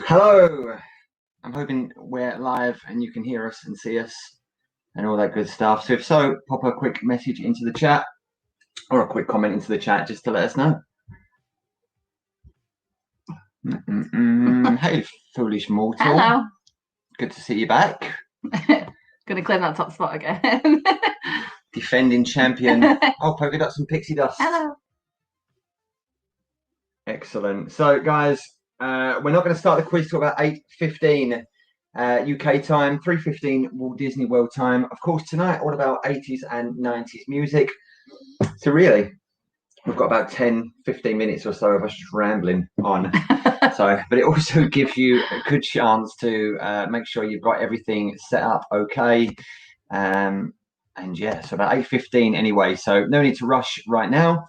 Hello. I'm hoping we're live and you can hear us and see us and all that good stuff. So if so, pop a quick message into the chat or a quick comment into the chat just to let us know. Hey, foolish mortal. Hello. Good to see you back. Gonna claim that top spot again. Defending champion. Oh, polka dots and pixie dust. Hello. Excellent. So, guys, we're not going to start the quiz till about 8:15 UK time, 3:15 Walt Disney World time. Of course, tonight, all about 80s and 90s music. So, really, we've got about 10-15 minutes or so of us just rambling on. But it also gives you a good chance to make sure you've got everything set up okay. And yeah, so about 8:15 anyway. So no need to rush right now.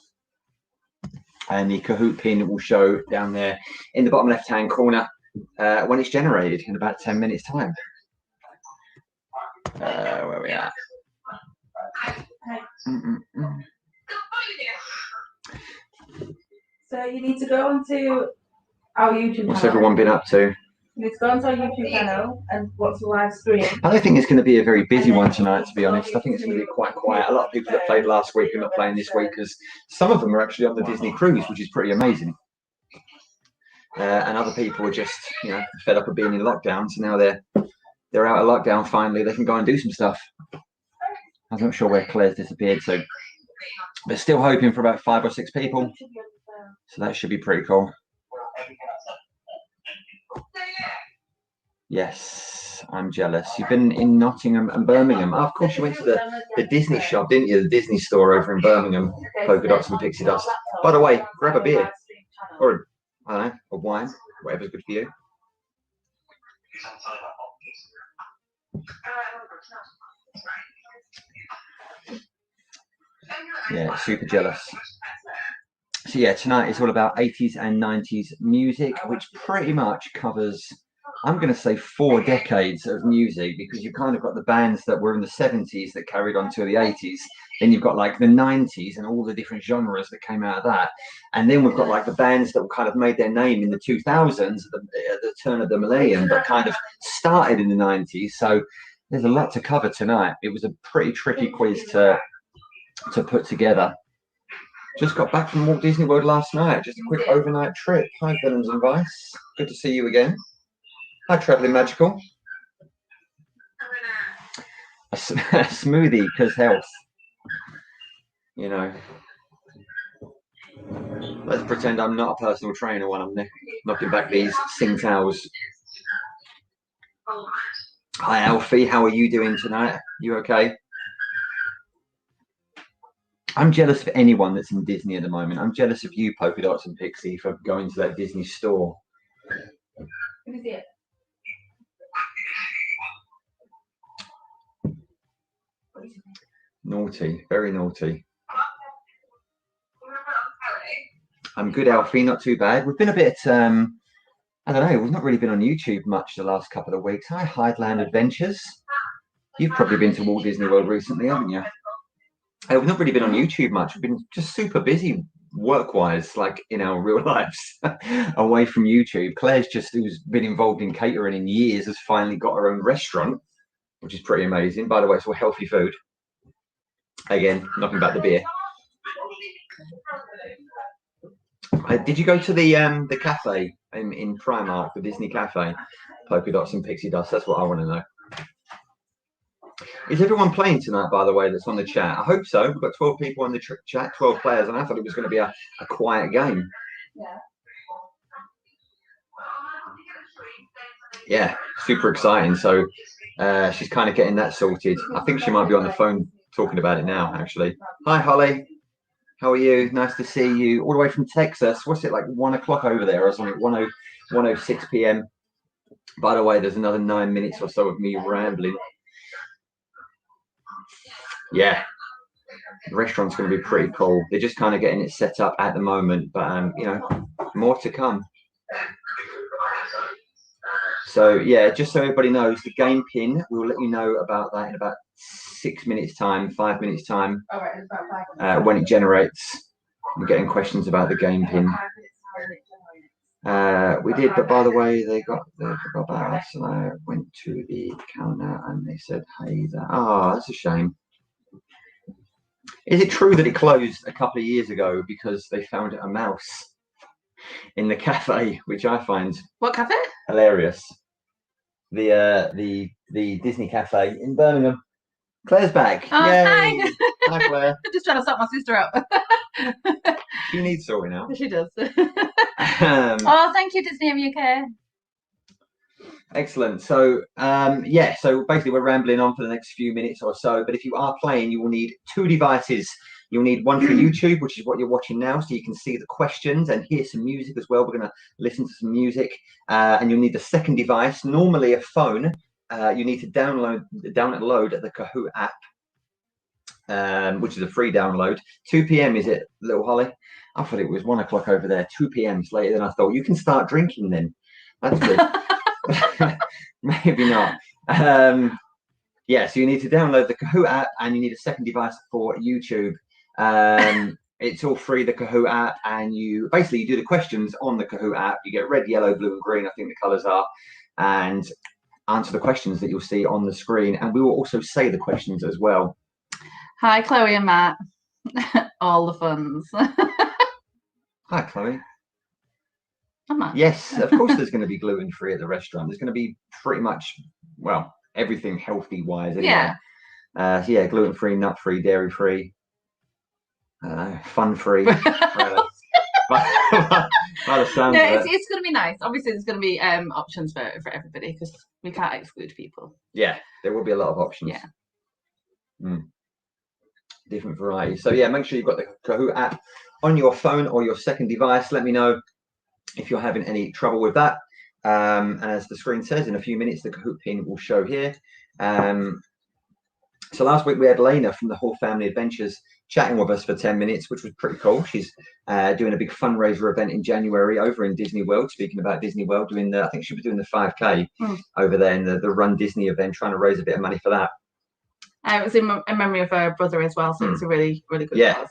And the Kahoot pin will show down there in the bottom left-hand corner when it's generated in about 10 minutes time. Where are we at? So you need to go onto our YouTube channel. What's everyone been up to? You need to go onto our YouTube channel and watch the live stream. I don't think it's going to be a very busy one tonight, to be honest. I think it's going to be quite quiet. A lot of people that played last week are not playing this week because some of them are actually on the Disney cruise, which is pretty amazing. And other people are just, fed up of being in lockdown. So now they're out of lockdown. Finally, they can go and do some stuff. I'm not sure where Claire's disappeared, so but still hoping for about 5 or 6 people. So that should be pretty cool. Yes, I'm jealous. You've been in Nottingham and Birmingham. Oh, of course, you went to the Disney shop, didn't you? The Disney store over in Birmingham. Polka dots and pixie dust. By the way, grab a beer or I don't know, a wine, whatever's good for you. Yeah, super jealous. So yeah, tonight is all about 80s and 90s music, which pretty much covers, I'm going to say, 4 decades of music, because you've kind of got the bands that were in the 70s that carried on to the 80s. Then you've got like the 90s and all the different genres that came out of that. And then we've got like the bands that kind of made their name in the 2000s, at the turn of the millennium, but kind of started in the 90s. So there's a lot to cover tonight. It was a pretty tricky quiz to put together. Just got back from Walt Disney World last night. Just a quick overnight trip. Hi, Villains and Vice. Good to see you again. Hi, Traveling Magical. A smoothie, because health. Let's pretend I'm not a personal trainer when I'm knocking back these Sing Towels. Hi, Alfie. How are you doing tonight? You okay? I'm jealous of anyone that's in Disney at the moment. I'm jealous of you, Polka Dots and Pixie, for going to that Disney store. Let me see it. Naughty, very naughty. I'm good, Alfie, not too bad. We've been a bit, I don't know, we've not really been on YouTube much the last couple of weeks. Hi, Hideland Adventures. You've probably been to Walt Disney World recently, haven't you? We've not really been on YouTube much. We've been just super busy work-wise, like in our real lives, away from YouTube. Claire's who's been involved in catering in years, has finally got her own restaurant, which is pretty amazing. By the way, it's all healthy food. Again, knocking back the beer. Did you go to the cafe in Primark, the Disney cafe? Polka Dots and Pixie Dust. That's what I want to know. Is everyone playing tonight, by the way, that's on the chat? I hope so. We've got 12 people on the chat, 12 players, and I thought it was going to be a quiet game. Yeah, super exciting. So she's kind of getting that sorted. I think she might be on the phone talking about it now, actually. Hi, Holly. How are you? Nice to see you. All the way from Texas. What's it, like 1 o'clock over there or something? 1:06 p.m. By the way, there's another 9 minutes or so of me rambling. Yeah, the restaurant's going to be pretty cool. They're just kind of getting it set up at the moment, but more to come. So yeah, just so everybody knows, the game pin, we'll let you know about that in about 6 minutes time, 5 minutes time, when it generates. I'm getting questions about the game pin. We did, but by the way, they got about us, and I went to the counter and they said, "Hey, there." Oh, that's a shame. Is it true that it closed a couple of years ago because they found a mouse in the cafe, which I find What cafe? hilarious? The Disney cafe in Birmingham. Claire's back. Oh, Yay! hi. Hi, Claire. I'm just trying to sort my sister out. She needs sorting out. She does. Um, Oh, thank you, Disney of UK. Excellent. So, yeah, so basically we're rambling on for the next few minutes or so, but if you are playing, you will need 2 devices. You'll need one for YouTube, which is what you're watching now, so you can see the questions and hear some music as well. We're going to listen to some music, and you'll need the second device, normally a phone. You need to download the Kahoot app, which is a free download. 2 p.m. is it, little Holly? I thought it was 1 o'clock over there. 2 p.m. is later than I thought. You can start drinking then. That's good. Maybe not. Yeah, so you need to download the Kahoot app and you need a second device for YouTube. It's all free, the Kahoot app, and you basically do the questions on the Kahoot app. You get red, yellow, blue, and green, I think the colors are, and answer the questions that you'll see on the screen. And we will also say the questions as well. Hi, Chloe and Matt. All the funds. Hi, Chloe. Oh, Matt. Yes, of course there's going to be gluten-free at the restaurant. There's going to be pretty much, well, everything healthy-wise anyway. Yeah. So yeah, gluten-free, nut-free, dairy-free, fun-free. By the sound No, of it. it's going to be nice. Obviously, there's going to be options for everybody because we can't exclude people. Yeah, there will be a lot of options. Yeah. Different varieties. So yeah, make sure you've got the Kahoot app on your phone or your second device. Let me know if you're having any trouble with that. And as the screen says, in a few minutes, the Kahoot pin will show here. So last week we had Lena from the Whole Family Adventures chatting with us for 10 minutes, which was pretty cool. She's doing a big fundraiser event in January over in Disney World. Speaking about Disney World, doing I think she was doing the 5K over there in the Run Disney event, trying to raise a bit of money for that. It was in memory of her brother as well, so it's a really, really good cause.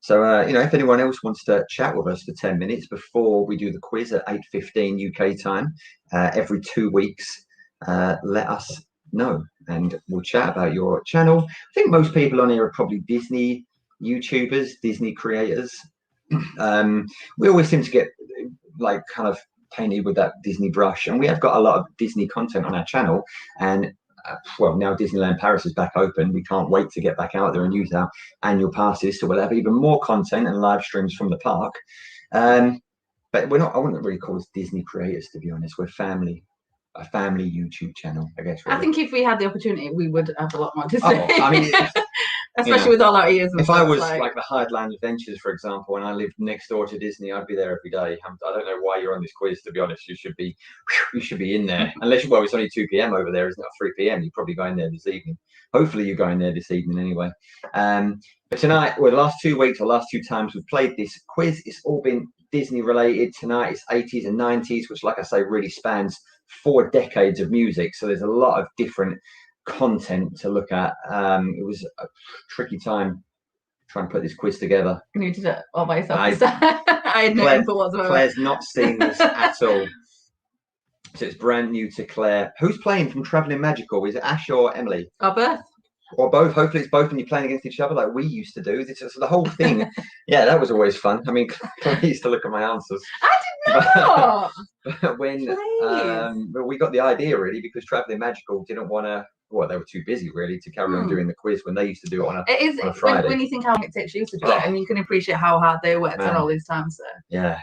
So, you know, if anyone else wants to chat with us for 10 minutes before we do the quiz at 8:15 UK time, every 2 weeks, let us know and we'll chat about your channel. I think most people on here are probably Disney YouTubers, Disney creators. We always seem to get like kind of painted with that Disney brush, and we have got a lot of Disney content on our channel. And well, now Disneyland Paris is back open. We can't wait to get back out there and use our annual passes, so we'll have even more content and live streams from the park. But we're not, I wouldn't really call us Disney creators, to be honest. We're a family YouTube channel, I guess. Really. I think if we had the opportunity, we would have a lot more to say. I mean, especially with all our ears. And if stuff, I was like the Highland Adventures, for example, and I lived next door to Disney, I'd be there every day. I don't know why you're on this quiz, to be honest. You should be in there. Unless, well, it's only 2 p.m. over there, isn't it? 3 p.m. You're probably going there this evening. Hopefully you're going there this evening anyway. But tonight, well, the last 2 weeks or last 2 times we've played this quiz, it's all been Disney related. Tonight it's 80s and 90s, which, like I say, really spans 4 decades of music. So there's a lot of different content to look at. It was a tricky time trying to put this quiz together. You did it all by yourself. I had no input whatsoever. Claire's not seen this at all. So it's brand new to Claire. Who's playing from Travelling Magical? Is it Ash or Emily? Or both. Or both. Hopefully it's both, and you're playing against each other like we used to do. This is the whole thing. Yeah, that was always fun. I mean, Claire used to look at my answers. I did not. But when we got the idea, really, because Travelling Magical didn't want to. Well, they were too busy really to carry on doing the quiz when they used to do it on a Friday. When you think how long it takes you to do it, and you can appreciate how hard they worked on all these times. So. Yeah,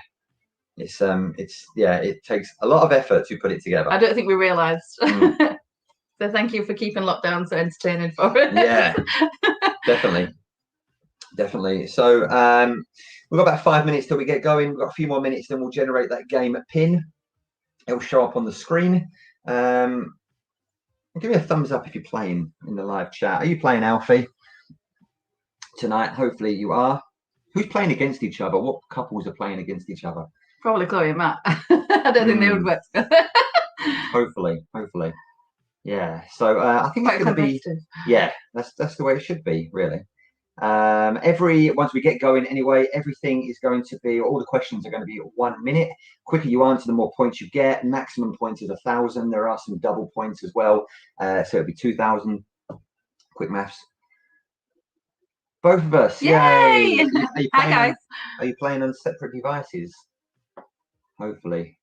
it takes a lot of effort to put it together. I don't think we realised. So thank you for keeping lockdown so entertaining for us. Yeah, definitely. So we've got about 5 minutes till we get going. We've got a few more minutes, then we'll generate that game pin. It'll show up on the screen. Give me a thumbs up if you're playing in the live chat. Are you playing, Alfie, tonight? Hopefully you are. Who's playing against each other? What couples are playing against each other? Probably Chloe and Matt. I don't think they would work together. Hopefully. Yeah. So I think it's going to be. Yeah, that's the way it should be, really. Once we get going anyway, everything is going to be, all the questions are going to be 1 minute. Quicker you answer, the more points you get. Maximum points is 1,000. There are some double points as well, so it'll be 2,000. Quick maths. Both of us. Yay! Hi guys. Are you playing on separate devices? Hopefully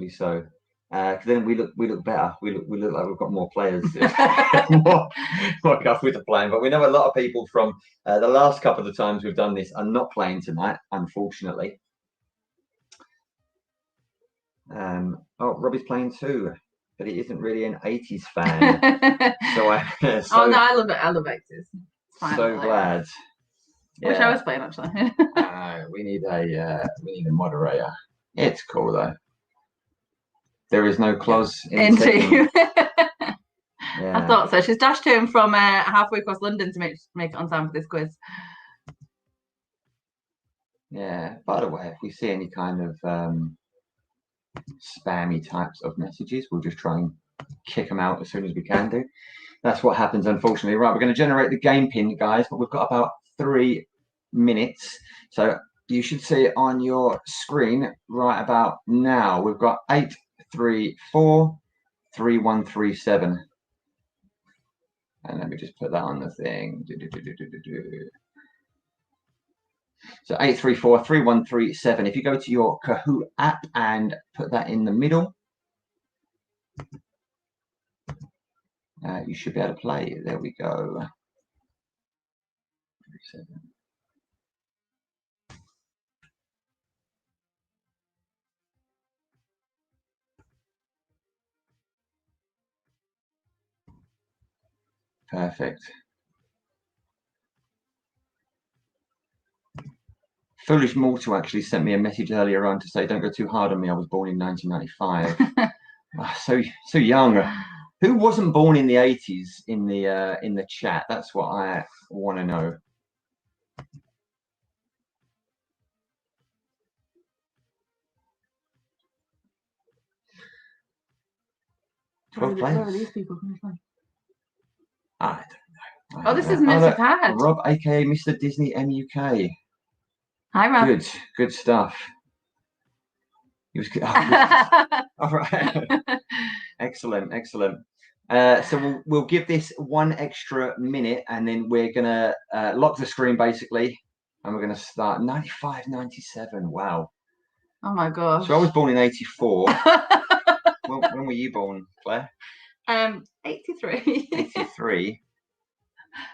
so. Then we look better. We look like we've got more players, more Kahoot are playing. But we know a lot of people from the last couple of times we've done this are not playing tonight, unfortunately. Oh, Robbie's playing too, but he isn't really an 80s fan. Oh no, I love it. I love 80s. It's fine, so glad. I wish I was playing actually. We need a moderator. It's cool though. There is no clause in team. Yeah. I thought so. She's dashed home from halfway across London to make it on time for this quiz. Yeah. By the way, if we see any kind of spammy types of messages, we'll just try and kick them out as soon as we can do. That's what happens, unfortunately. Right, we're going to generate the game pin, guys, but we've got about 3 minutes. So you should see it on your screen right about now. We've got 834 3137. And let me just put that on the thing. So 834 3137. If you go to your Kahoot app and put that in the middle, you should be able to play. There we go. Perfect. Foolish Mortal actually sent me a message earlier on to say, don't go too hard on me. I was born in 1995. So young. Who wasn't born in the 80s in the chat? That's what I want to know. Where are these people coming from? I don't know. Oh, this is Mr. Tad. Rob, aka Mr. Disney MUK. Hi, Rob. Good stuff. He was good. All right. Excellent. So we'll give this 1 extra minute, and then we're gonna lock the screen basically, and we're gonna start 95, 97. Wow. Oh my gosh. So I was born in 84. when were you born, Claire? 83. 83.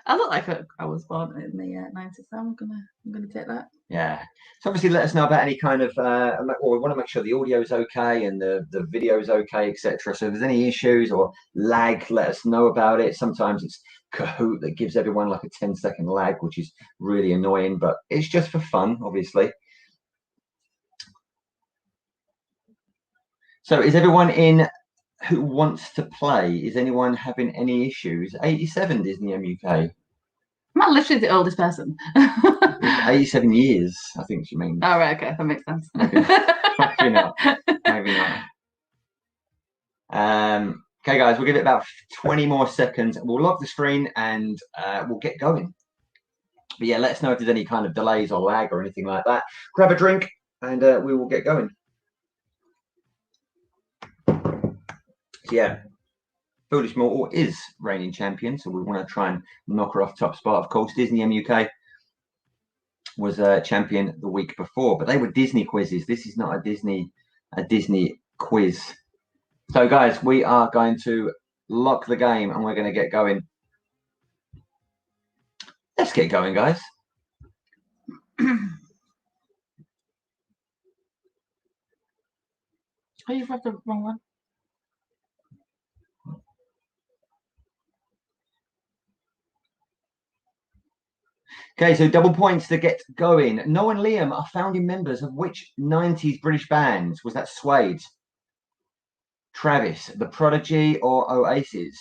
I look like I was born in the 90s, so I'm gonna take that. Yeah. So obviously let us know about any kind of we want to make sure the audio is okay and the video is okay, etc. So if there's any issues or lag, let us know about it. Sometimes it's Kahoot that gives everyone like a 10-second lag, which is really annoying, but it's just for fun, obviously. So is everyone in who wants to play? Is anyone having any issues? 87 Disney MUK. I'm literally the oldest person. 87 years, I think she means. Oh, right, okay, that makes sense. Maybe not. Okay, guys, we'll give it about 20 more seconds. We'll lock the screen and we'll get going. But yeah, let us know if there's any kind of delays or lag or anything like that. Grab a drink and we will get going. Yeah. Foolish Mortal is reigning champion, so we want to try and knock her off top spot. Of course, Disney MUK was champion the week before, but they were Disney quizzes. This is not a Disney quiz. So, guys, we are going to lock the game and we're going to get going. Let's get going, guys. Oh, you've got the wrong one. Okay, so double points to get going. Noah and Liam are founding members of which 90s British bands? Was that Suede, Travis, The Prodigy, or Oasis?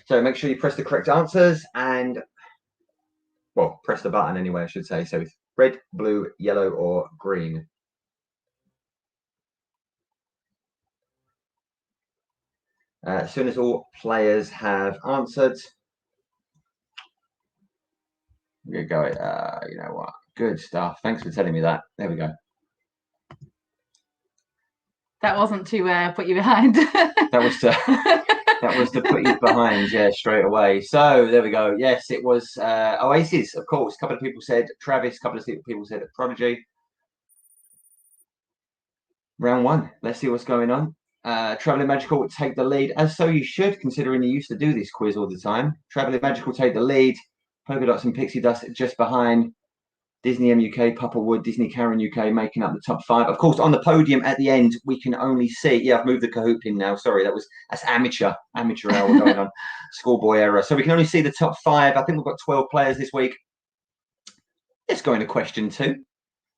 So make sure you press the correct answers and, well, press the button anyway, I should say. So it's red, blue, yellow, or green. As soon as all players have answered, we're going to go. You know what? Good stuff. Thanks for telling me that. There we go. That wasn't to put you behind. That was to put you behind, yeah, straight away. So there we go. Yes, it was Oasis, of course. A couple of people said Travis. A couple of people said Prodigy. Round one. Let's see what's going on. Traveling Magical would take the lead, as so you should, considering you used to do this quiz all the time. Traveling Magical take the lead. Polka Dots and Pixie Dust just behind. Disney MUK, Papa Wood, Disney Karen UK making up the top 5. Of course, on the podium at the end, we can only see. Yeah, I've moved the Kahoot pin now. Sorry, that's amateur hour going on. Schoolboy error. So we can only see the top 5. I think we've got 12 players this week. Let's go into question 2.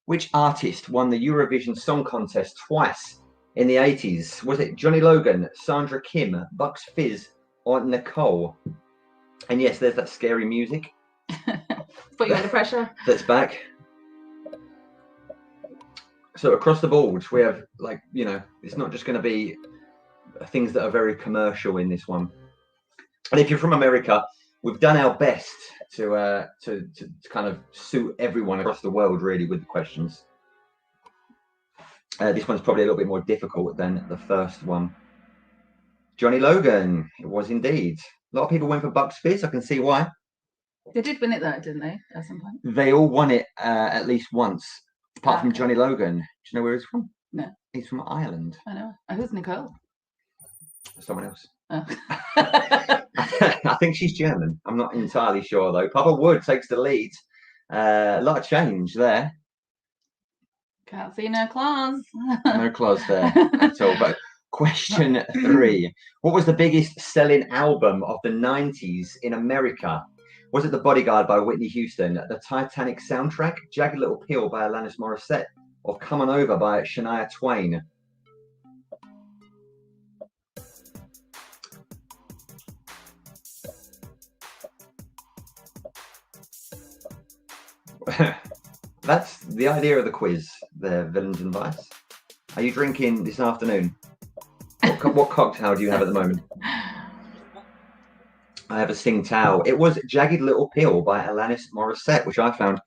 Which artist won the Eurovision Song Contest twice in the 80s? Was it Johnny Logan, Sandra Kim, Bucks Fizz, or Nicole? And yes, there's that scary music. Put you under pressure. That's back. So across the board, we have, like, you know, it's not just going to be things that are very commercial in this one. And if you're from America, we've done our best to kind of suit everyone across the world, really, with the questions. This one's probably a little bit more difficult than the first one. Johnny Logan, it was indeed. A lot of people went for Bucks Fizz. I can see why. They did win it though, didn't they? At some point. They all won it at least once, apart from Johnny Logan. Do you know where he's from? No. He's from Ireland. I know. Who's Nicole? Someone else. Oh. I think she's German. I'm not entirely sure though. Papa Wood takes the lead. A lot of change there. Can't see no claws. No claws there at all. But question 3. What was the biggest selling album of the 90s in America? Was it The Bodyguard by Whitney Houston, the Titanic soundtrack, Jagged Little Pill by Alanis Morissette, or Come On Over by Shania Twain? That's the idea of the quiz there, Villains and Vice. Are you drinking this afternoon? What cocktail do you have at the moment? I have a Tsingtao. It was Jagged Little Pill by Alanis Morissette, which I found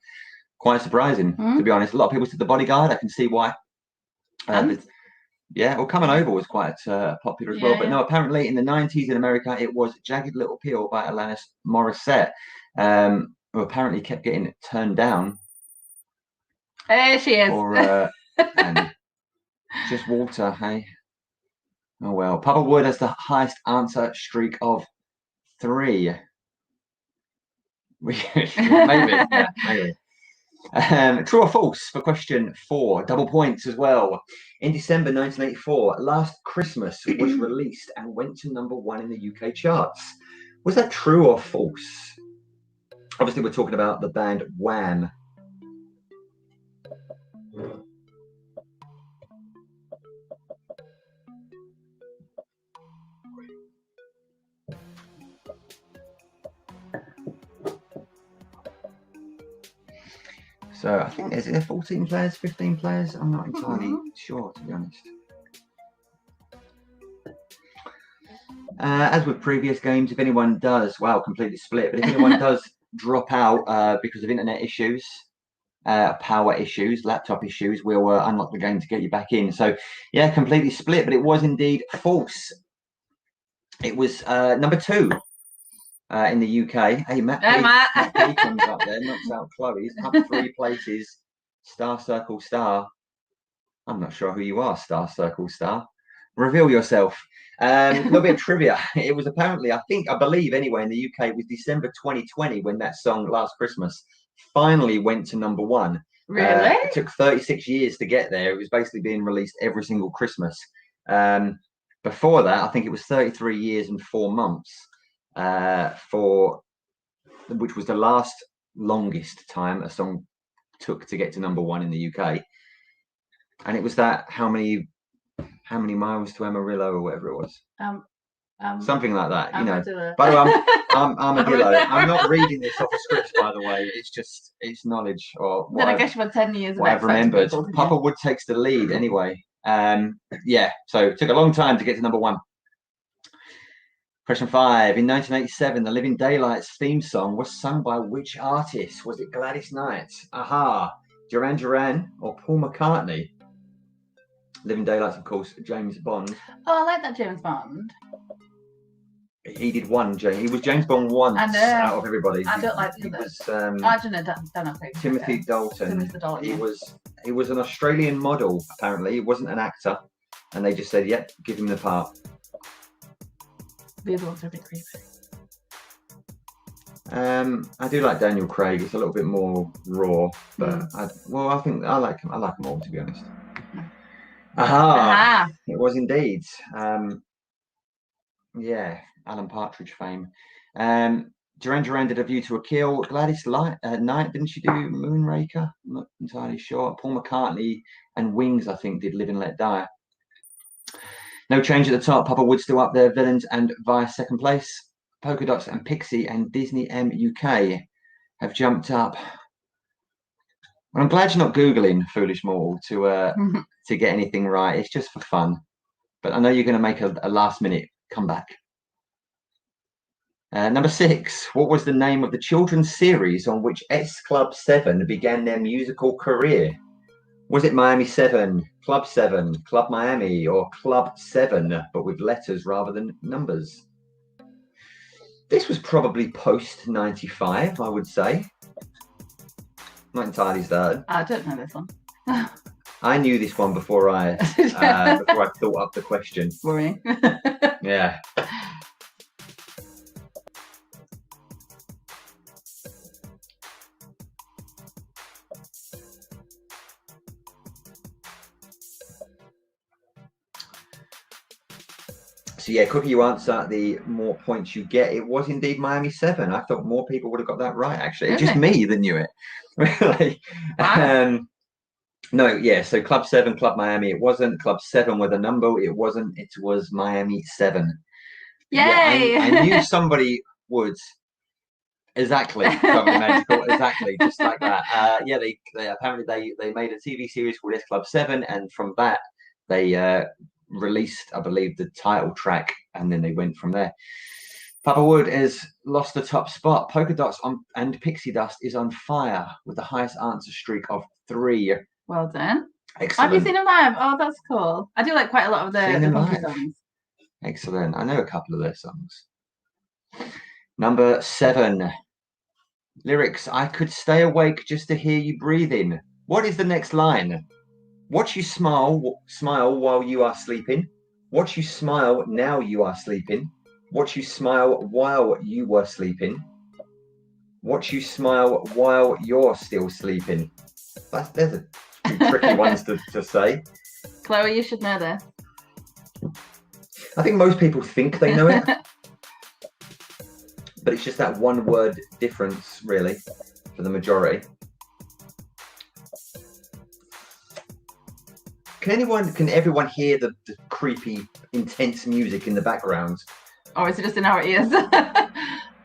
quite surprising, to be honest. A lot of people said The Bodyguard. I can see why. Yeah, well, Coming Over was quite popular as well. But no, apparently in the 90s in America, it was Jagged Little Pill by Alanis Morissette, who apparently kept getting turned down. There she is. Or just water, hey? Oh, well. Papa Wood has the highest answer streak of 3. Maybe. Yeah, maybe. True or false for question 4. Double points as well. In December 1984, Last Christmas was released and went to number 1 in the UK charts. Was that true or false? Obviously, we're talking about the band Wham. So I think, is it 14 players, 15 players? I'm not entirely sure, to be honest. As with previous games, if anyone does, wow, completely split, but if anyone does drop out because of internet issues, power issues, laptop issues, we'll unlock the game to get you back in. So yeah, completely split, but it was indeed false. It was number 2. In the UK. Hey, Matt P comes up there, knocks out Chloe's, up 3 places. Star Circle Star. I'm not sure who you are, Star Circle Star. Reveal yourself. A little bit of trivia. It was apparently, I believe anyway, in the UK, it was December 2020 when that song Last Christmas finally went to number 1. Really? It took 36 years to get there. It was basically being released every single Christmas. Before that, I think it was 33 years and 4 months. Which was the longest time a song took to get to number 1 in the UK, and it was that how many miles to Amarillo or whatever it was, something like that, you know. By the way, I'm Armadillo. I'm not reading this off a script, by the way. It's knowledge or what. Then I guess you've had 10 years. What I've remembered. Papa Wood takes the lead anyway. Yeah, so it took a long time to get to number 1. Question 5. In 1987, the Living Daylights theme song was sung by which artist? Was it Gladys Knight, Aha, Duran Duran, or Paul McCartney? Living Daylights, of course, James Bond. Oh, I like that James Bond. He did one, James. He was James Bond once out of everybody. I don't like the others. I don't know. Timothy Dalton. Timothy Dalton. He was an Australian model, apparently. He wasn't an actor. And they just said, yep, give him the part. The other ones are a bit creepy. I do like Daniel Craig. It's a little bit more raw, but I think I like him. I like them all, to be honest. Aha! It was indeed. Yeah, Alan Partridge fame. Duran Duran did A View to a Kill. Gladys Knight, didn't she do Moonraker? I'm not entirely sure. Paul McCartney and Wings, I think, did Live and Let Die. No change at the top. Papa Wood still up there. Villains and via second place. Polka Dots and Pixie and Disney M UK have jumped up. Well, I'm glad you're not Googling, foolish mortal, to get anything right. It's just for fun. But I know you're going to make a last minute comeback. Number 6. What was the name of the children's series on which X Club 7 began their musical career? Was it Miami 7, Club 7, Club Miami, or Club 7, but with letters rather than numbers? This was probably post 95, I would say. Not entirely certain. I don't know this one. I knew this one before I thought up the question. Worrying. Yeah. So yeah, quicker you answer, the more points you get. It was indeed Miami 7. I thought more people would have got that right, actually. Really? Just me that knew it. Really. Wow. No, yeah, so Club 7, Club Miami, it wasn't. Club 7 with a number, it wasn't. It was Miami 7. Yay! Yeah, I knew somebody would. Exactly. Probably magical. Exactly. Just like that. Yeah, they apparently they made a TV series called S Club 7, and from that they released, I believe, the title track, and then they went from there. Papa Wood has lost the top spot. Polka Dots and Pixie Dust is on fire with the highest answer streak of 3. Well done. Excellent. Have you seen them live? Oh, that's cool. I do like quite a lot of the funky songs. Excellent. I know a couple of their songs. Number 7. Lyrics. I could stay awake just to hear you breathing. What is the next line? Watch you smile while you are sleeping. Watch you smile now you are sleeping. Watch you smile while you were sleeping. Watch you smile while you're still sleeping. There's a few tricky ones to say. Chloe, you should know this. I think most people think they know it. But it's just that one word difference, really, for the majority. Can everyone hear the creepy, intense music in the background? Or is it just in our ears? I'm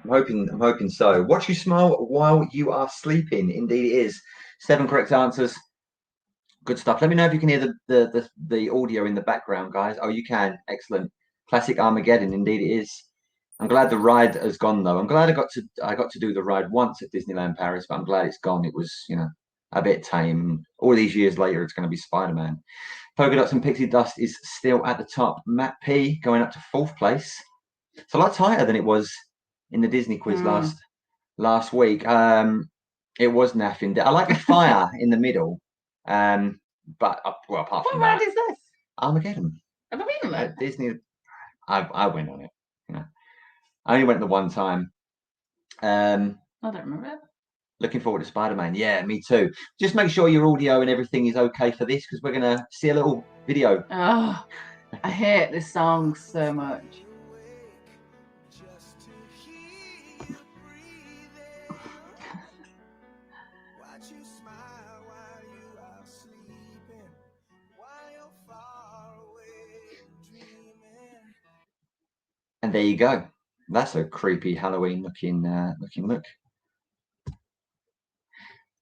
hoping so. Watch you smile while you are sleeping. Indeed it is. 7 correct answers. Good stuff. Let me know if you can hear the audio in the background, guys. Oh, you can. Excellent. Classic Armageddon. Indeed it is. I'm glad the ride has gone though. I'm glad I got to do the ride once at Disneyland Paris, but I'm glad it's gone. It was, a bit tame. All these years later, it's going to be Spider-Man. Polka Dots and Pixie Dust is still at the top. Matt P going up to 4th place. It's a lot tighter than it was in the Disney quiz last week. It was naffing. I like the fire in the middle. But apart from that, what ride is this? Armageddon. Have I been there? At Disney. I went on it. I only went the one time. I don't remember it. Looking forward to Spider-Man. Yeah, me too. Just make sure your audio and everything is okay for this, because we're going to see a little video. Oh, I hate this song so much. And there you go. That's a creepy Halloween looking look.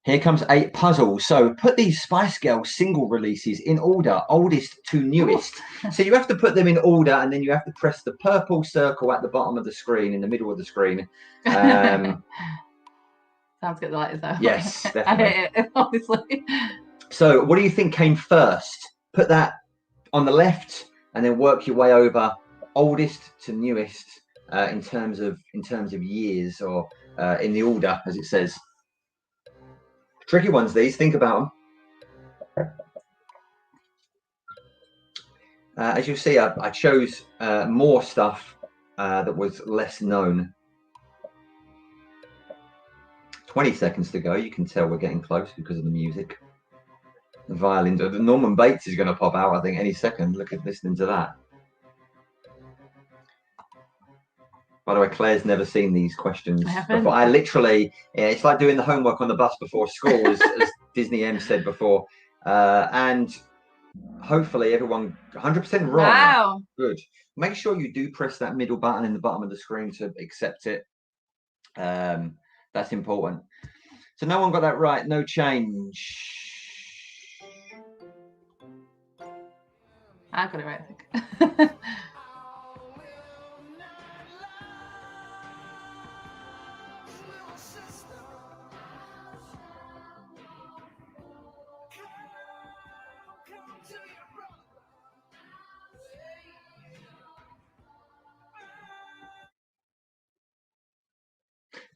Here comes a puzzle. So put these Spice Girls single releases in order, oldest to newest. So you have to put them in order, and then you have to press the purple circle at the bottom of the screen, in the middle of the screen. Sounds good, like though. Yes, I definitely. hate it, obviously. So what do you think came first? Put that on the left, and then work your way over oldest to newest in terms of years, or in the order as it says. Tricky ones these. Think about them. As you'll see, I chose more stuff that was less known. 20 seconds to go. You can tell we're getting close because of the music. The violin. Norman Bates is going to pop out, I think, any second. Look at listening to that. By the way, Claire's never seen these questions before. I literally, it's like doing the homework on the bus before school, as Disney M said before. And hopefully everyone 100% wrong. Wow. Good. Make sure you do press that middle button in the bottom of the screen to accept it. That's important. So no one got that right. No change. I got it right, I think.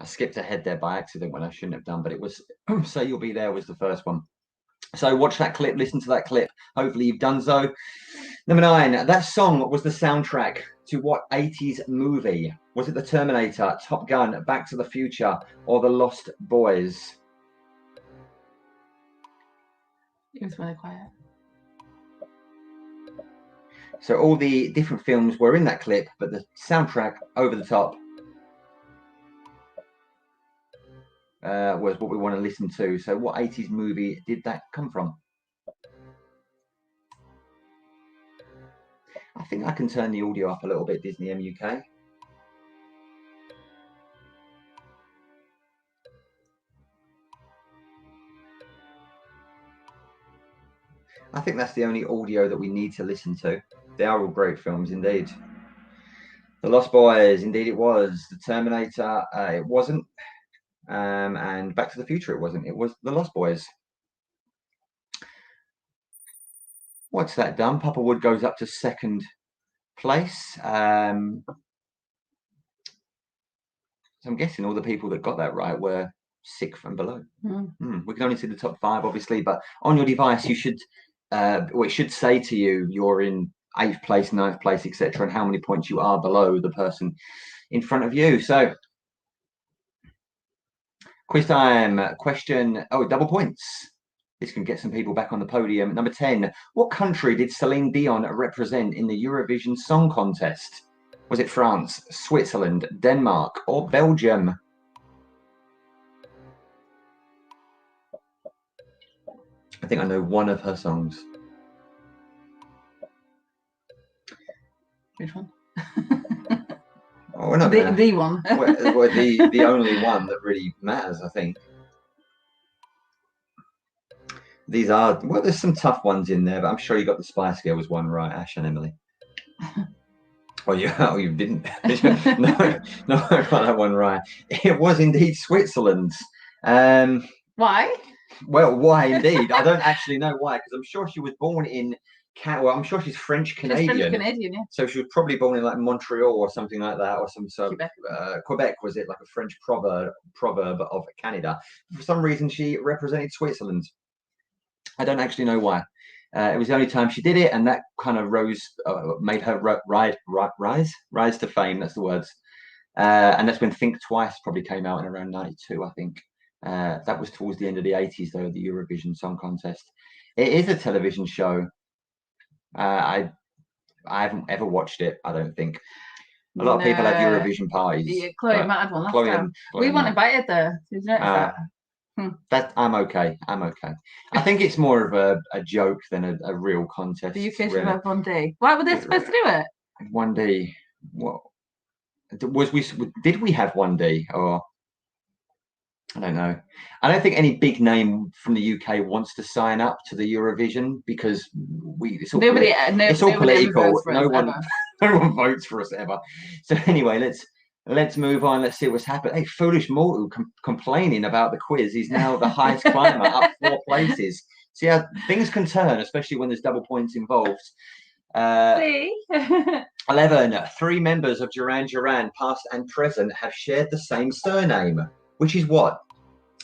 I skipped ahead there by accident when I shouldn't have done, but it was Say You'll Be There was the first one. So watch that clip, listen to that clip. Hopefully you've done so. Number 9, that song was the soundtrack to what 80s movie? Was it The Terminator, Top Gun, Back to the Future, or The Lost Boys? It was really quiet. So all the different films were in that clip, but the soundtrack over the top was what we want to listen to. So what 80s movie did that come from? I think I can turn the audio up a little bit, Disney MUK. I think that's the only audio that we need to listen to. They are all great films indeed. The Lost Boys, indeed it was. The Terminator, it wasn't. And Back to the Future, it wasn't. It was The Lost Boys. What's that done? Papa Wood goes up to second place. So I'm guessing all the people that got that right were 6th and below. We can only see the top 5, obviously, but on your device, you should, it should say to you, you're in 8th place, 9th place, etc., and how many points you are below the person in front of you. So, quiz time. Question, double points. This can get some people back on the podium. Number 10, what country did Celine Dion represent in the Eurovision Song Contest? Was it France, Switzerland, Denmark, or Belgium? I think I know one of her songs. Which one? Oh, we're not the one. well, the only one that really matters, I think. These are, well, there's some tough ones in there, but I'm sure you got the Spice Girls one right, Ash and Emily. You didn't. No, I got that one right. It was indeed Switzerland. Why? Well, why indeed? I don't actually know why, because I'm sure she was born in I'm sure she's French Canadian. French Canadian, yeah. So she was probably born in like Montreal or something like that, or some sort Quebec. of Quebec, was it, like a French proverb of Canada? For some reason, she represented Switzerland. I don't actually know why. It was the only time she did it, and that kind of made her rise to fame. That's the words. And that's when Think Twice probably came out in around 92, I think. That was towards the end of the 80s, though, the Eurovision Song Contest. It is a television show. I haven't ever watched it, I don't think. A lot of people have Eurovision parties. Yeah, Chloe might have one last time. We weren't invited there. Did you notice that? I'm okay. I think it's more of a joke than a real contest. The UK should have 1D. Why were they supposed to do it? 1D. What did we have 1D or? I don't know. I don't think any big name from the UK wants to sign up to the Eurovision because it's all Nobody ever political. votes for us, ever. No one votes for us ever. So anyway, let's move on. Let's see what's happened. Hey, foolish mortal complaining about the quiz. He's now the highest climber, up 4 places. See how things can turn, especially when there's double points involved. See? 11. 3 members of Duran Duran, past and present, have shared the same surname. Which is what?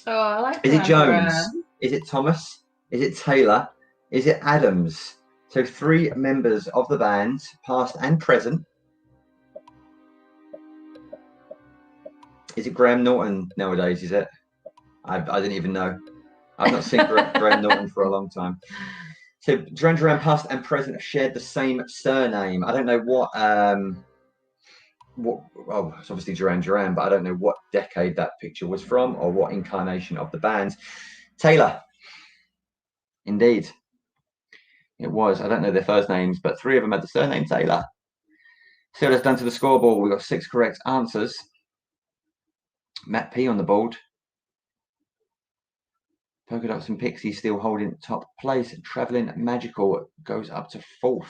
Oh, I like Is it Duran Jones? Duran. Is it Thomas? Is it Taylor? Is it Adams? So 3 members of the band, past and present. Is it Graham Norton nowadays, is it? I didn't even know. I've not seen Graham Norton for a long time. So Duran Duran, past and present, have shared the same surname. I don't know what well, it's obviously Duran Duran, but I don't know what decade that picture was from or what incarnation of the band. Taylor. Indeed. It was. I don't know their first names, but 3 of them had the surname Taylor. See what it's done to the scoreboard. We've got 6 correct answers. Matt P on the board. Polka Dots and Pixies still holding top place. Travelling Magical goes up to 4th.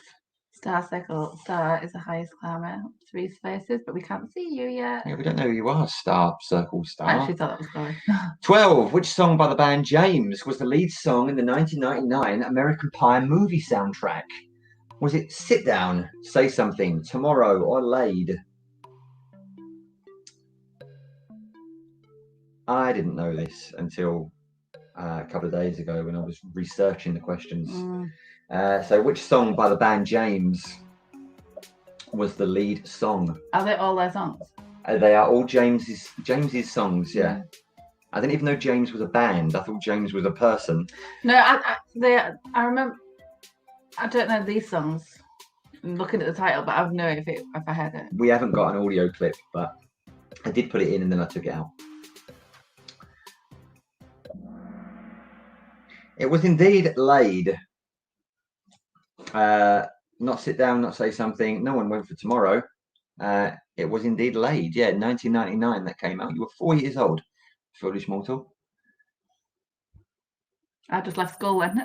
Star is the highest climber, 3 spaces, but we can't see you yet. Yeah, we don't know who you are, Star. I actually thought that was Chloe. 12. Which song by the band James was the lead song in the 1999 American Pie movie soundtrack? Was it Sit Down, Say Something, Tomorrow, or Laid? I didn't know this until a couple of days ago when I was researching the questions. So which song by the band James was the lead song? Are they all their songs? They are all James's songs, yeah. I didn't even know James was a band. I thought James was a person. No, I remember. I don't know these songs. I'm looking at the title, but I would know if I had it. We haven't got an audio clip, but I did put it in and then I took it out. It was indeed Laid. Not Sit Down, Not Say Something. No one went for Tomorrow. It was indeed Laid. Yeah, 1999 that came out. You were 4 years old, foolish mortal. I just left school then.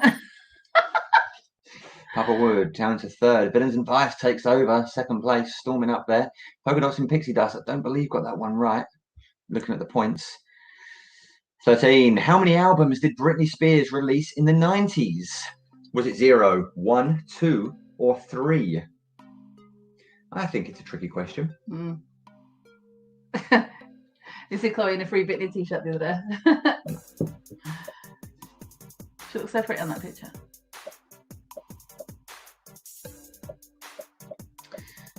Papa Wood down to 3rd. Villains and Vice takes over, 2nd place, storming up there. Polka Dots and Pixie Dust, I don't believe got that one right. Looking at the points. 13. How many albums did Britney Spears release in the 90s? Was it 0, 1, 2, or 3? I think it's a tricky question. You see Chloe in a free Britney t-shirt the other day. She looks so pretty on that picture.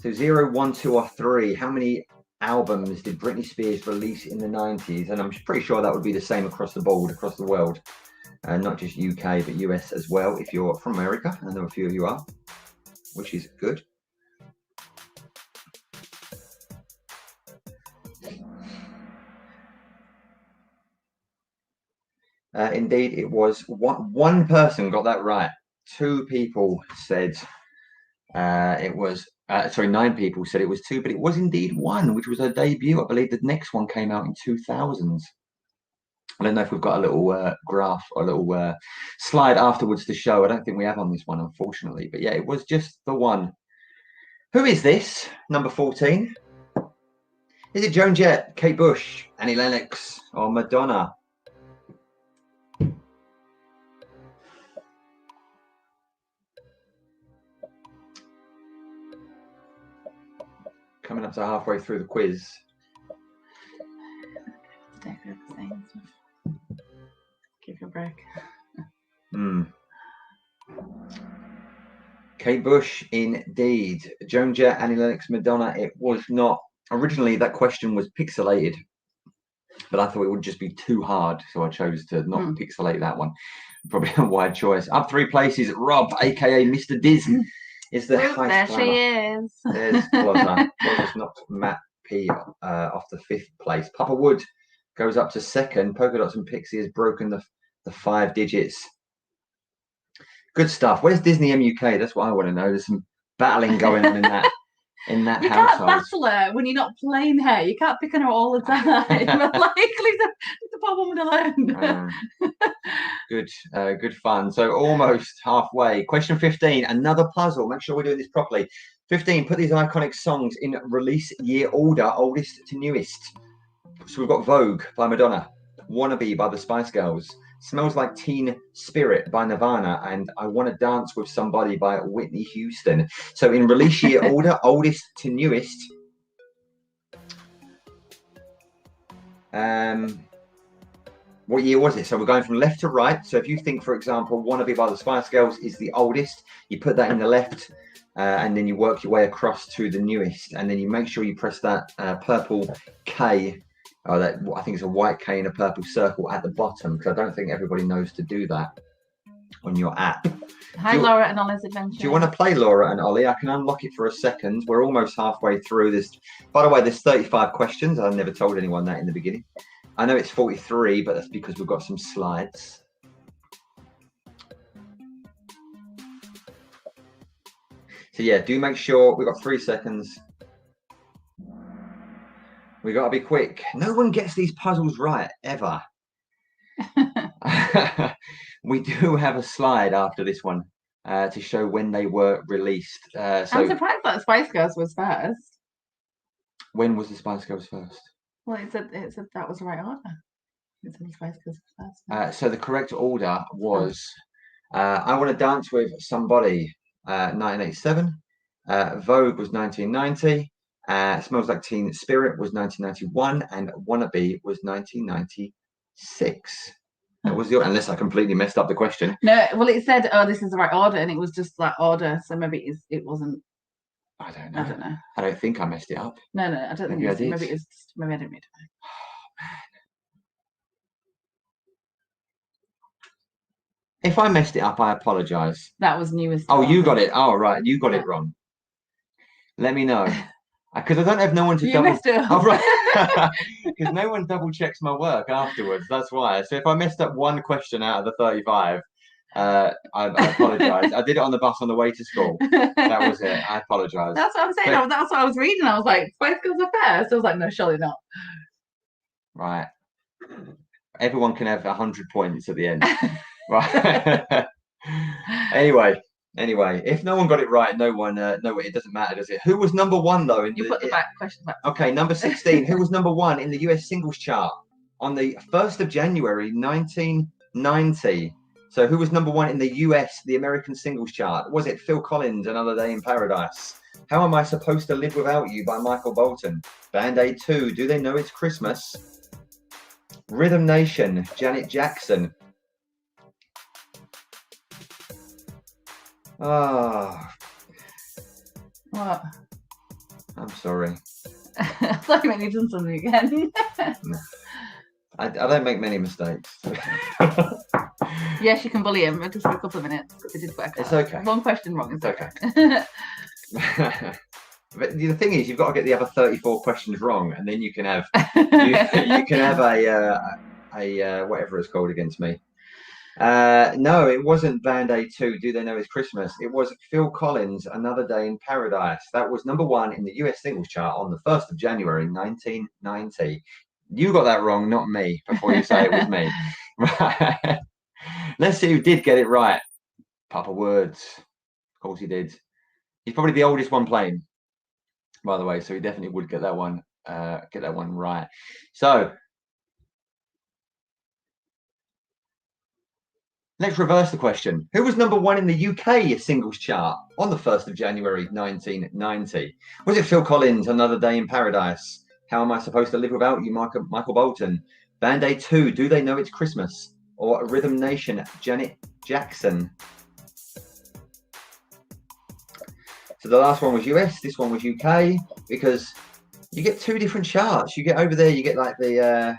So 0, 1, 2, or 3. How many albums did Britney Spears release in the 90s? And I'm pretty sure that would be the same across the board, across the world. Not just UK, but US as well. If you're from America, I know a few of you are, which is good. Indeed, it was one person got that right. 2 people said it was. 9 people said it was 2, but it was indeed 1, which was her debut. I believe the next one came out in 2000. I don't know if we've got a little graph or a little slide afterwards to show. I don't think we have on this one, unfortunately. But yeah, it was just the 1. Who is this? Number 14. Is it Joan Jett, Kate Bush, Annie Lennox, or Madonna? Coming up to halfway through the quiz. Give you a break. Kate Bush, indeed. Joan Jett, Annie Lennox, Madonna. It was not. Originally, that question was pixelated, but I thought it would just be too hard, so I chose to not pixelate that one. Probably a wide choice. Up 3 places, Rob, aka Mr. Diz, is the highest climber. There she is. There's Closer. Closer's knocked Matt P off the 5th place. Papa Wood goes up to 2nd. Polka Dots and Pixie has broken the 5 digits. Good stuff. Where's Disney MUK? That's what I want to know. There's some battling going on in that you household. Can't battle her when you're not playing her. You can't pick on her all the time. Likely to the poor woman alone. Good fun. So almost halfway. Question 15, another puzzle. Make sure we're doing this properly. 15, put these iconic songs in release year order, oldest to newest. So we've got Vogue by Madonna, Wannabe by the Spice Girls, Smells Like Teen Spirit by Nirvana, and I Want to Dance with Somebody by Whitney Houston. So in release year order, oldest to newest. What year was it? So we're going from left to right. So if you think, for example, Wannabe by the Spice Girls is the oldest, you put that in the left, and then you work your way across to the newest, and then you make sure you press that purple K. That I think it's a white K in a purple circle at the bottom, because I don't think everybody knows to do that on your app. Hi, Laura and Ollie's Adventure. Do you want to play Laura and Ollie? I can unlock it for a second. We're almost halfway through this. By the way, there's 35 questions. I never told anyone that in the beginning. I know it's 43, but that's because we've got some slides. So yeah, do make sure we've got 3 seconds. We got to be quick. No one gets these puzzles right, ever. We do have a slide after this one to show when they were released. So I'm surprised that Spice Girls was first. When was the Spice Girls first? Well, it said that was the right order. It said the Spice Girls was first. So the correct order was I Want to Dance with Somebody, 1987. Vogue was 1990. Smells Like Teen Spirit was 1991, and Wannabe was 1996. That was the, unless I completely messed up the question. No, well, it said, "Oh, this is the right order," and it was just that order. So maybe it wasn't. I don't know. I don't know. I don't think I messed it up. No, I don't think. Maybe I did. Maybe it was. Maybe I didn't read it. Oh man! If I messed it up, I apologise. That was newest. Oh, you got it. Oh, right, you got it wrong. Let me know. Because I don't have no one to double. Messed it up. Oh, right. Because no one double checks my work afterwards. That's why. So if I messed up one question out of the 35, I apologise. I did it on the bus on the way to school. That was it. I apologise. That's what I'm saying. But, that's what I was reading. I was like, Spice Girls are first. I was like, no, surely not. Right. Everyone can have 100 points at the end. Right. Anyway, if no one got it right, no one, no, it doesn't matter, does it? Who was number one though? You put the question back. Okay, number 16. Who was number one in the US singles chart on the 1st of January 1990? So who was number one in the US, the American singles chart? Was it Phil Collins, Another Day in Paradise? How Am I Supposed to Live Without You by Michael Bolton? Band-Aid 2, Do They Know It's Christmas? Rhythm Nation, Janet Jackson. Ah. What? I'm sorry. I thought you meant you'd done something again. No. I don't make many mistakes. Yes, you can bully him just for a couple of minutes. It did work out. It's okay. One question wrong. It's okay. But the thing is, you've got to get the other 34 questions wrong, and then you can have you can have a whatever it's called against me. No, it wasn't Band-Aid 2, Do They Know It's Christmas? It was Phil Collins, Another Day in Paradise. That was number one in the US singles chart on the 1st of January 1990. You got that wrong, not me, before you say it was me. Right. Let's see who did get it right. Papa Words. Of course he did. He's probably the oldest one playing, by the way, so he definitely would get that one right. So let's reverse the question. Who was number one in the UK singles chart on the 1st of January 1990? Was it Phil Collins, Another Day in Paradise? How Am I Supposed to Live Without You, Michael Bolton? Band-Aid 2, Do They Know It's Christmas? Or Rhythm Nation, Janet Jackson? So the last one was US, this one was UK, because you get two different charts. You get over there, you get like the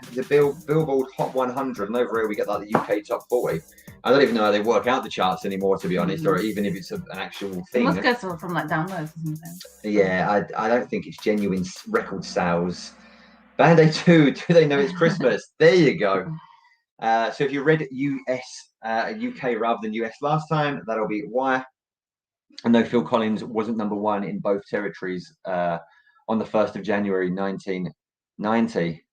Billboard Hot 100, and over here we get like the UK Top 40. I don't even know how they work out the charts anymore, to be honest, or even if it's an actual thing. It must go from like downloads or something. Yeah, I don't think it's genuine record sales. Band-Aid 2, Do They Know It's Christmas? There you go. So if you read UK rather than US last time, that'll be why. And no, Phil Collins wasn't number one in both territories on the 1st of January 1990.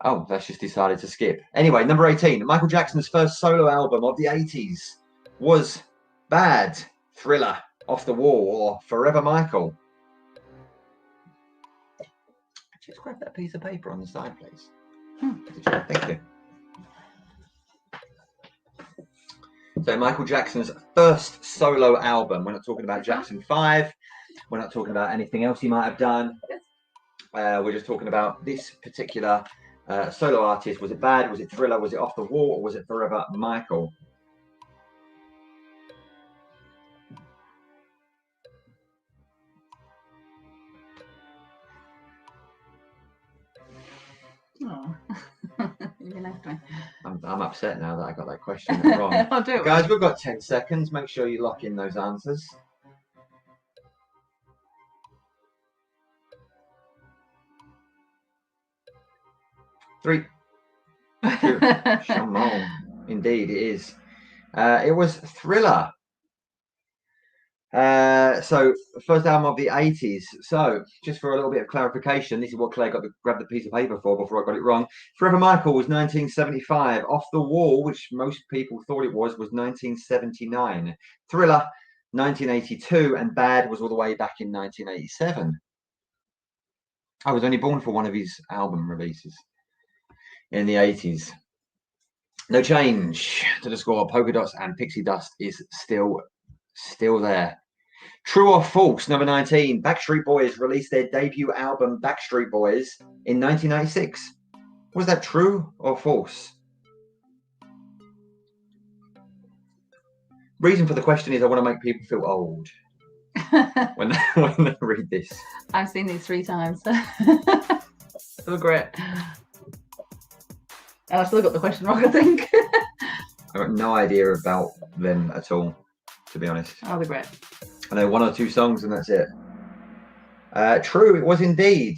Oh, that's just decided to skip. Anyway, number 18. Michael Jackson's first solo album of the 80s was Bad, Thriller, Off the Wall, or Forever Michael. Just grab that piece of paper on the side, please. Thank you. So Michael Jackson's first solo album. We're not talking about Jackson 5. We're not talking about anything else he might have done. We're just talking about this particular solo artist. Was it Bad? Was it Thriller? Was it Off the Wall? Or was it Forever Michael? Oh. You left me. I'm upset now that I got that question wrong. I'll do it. Guys, we've got 10 seconds. Make sure you lock in those answers. 3, 2, Chamon. Indeed, it is. It was Thriller. So first album of the 80s. So just for a little bit of clarification, this is what Claire grabbed the piece of paper for before I got it wrong. Forever Michael was 1975. Off the Wall, which most people thought it was 1979. Thriller, 1982, and Bad was all the way back in 1987. I was only born for one of his album releases in the 80s. No change to the score. Polka Dots and Pixie Dust is still there. True or false, number 19. Backstreet Boys released their debut album, Backstreet Boys, in 1996. Was that true or false? Reason for the question is I want to make people feel old when they read this. I've seen these 3 times. They were great. And I still got the question wrong, I think. I've got no idea about them at all, to be honest. Oh, they're great. I know 1 or 2 songs and that's it. True, it was indeed.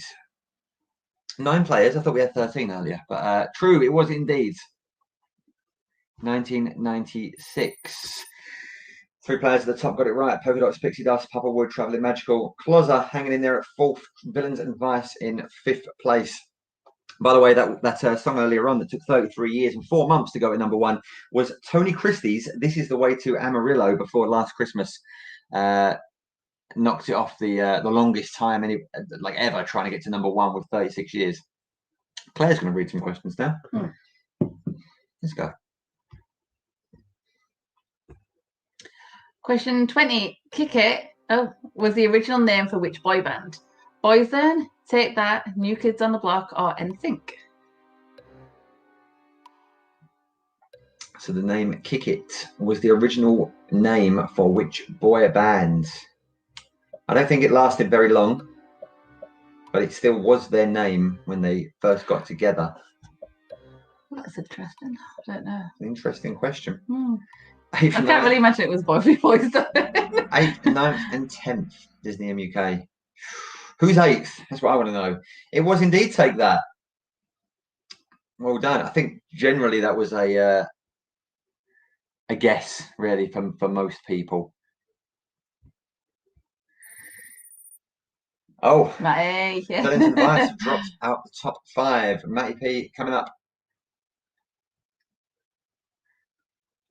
9 players. I thought we had 13 earlier, but true, it was indeed. 1996. 3 players at the top got it right. Polka Dots, Pixie Dust, Papa Wood, Traveling Magical, Closer hanging in there at 4th, Villains and Vice in 5th place. By the way, that song earlier on that took 33 years and 4 months to go at number 1 was Tony Christie's This Is the Way to Amarillo before last Christmas. Knocked it off the longest time ever trying to get to number 1 with 36 years. Claire's going to read some questions now. Let's go. Question 20. Kick It was the original name for which boy band? Boyzone, Take That, New Kids on the Block, or NSYNC? So the name Kick It was the original name for which boy band? I don't think it lasted very long, but it still was their name when they first got together. That's interesting. I don't know. Interesting question. I can't really imagine it was Boyzone. 8th, 9th, and 10th Disney MUK. Who's 8th? That's what I want to know. It was indeed Take That. Well done. I think generally that was a guess, really, for most people. Oh, Matty. Villains and Vice dropped out the top 5. Matty P coming up.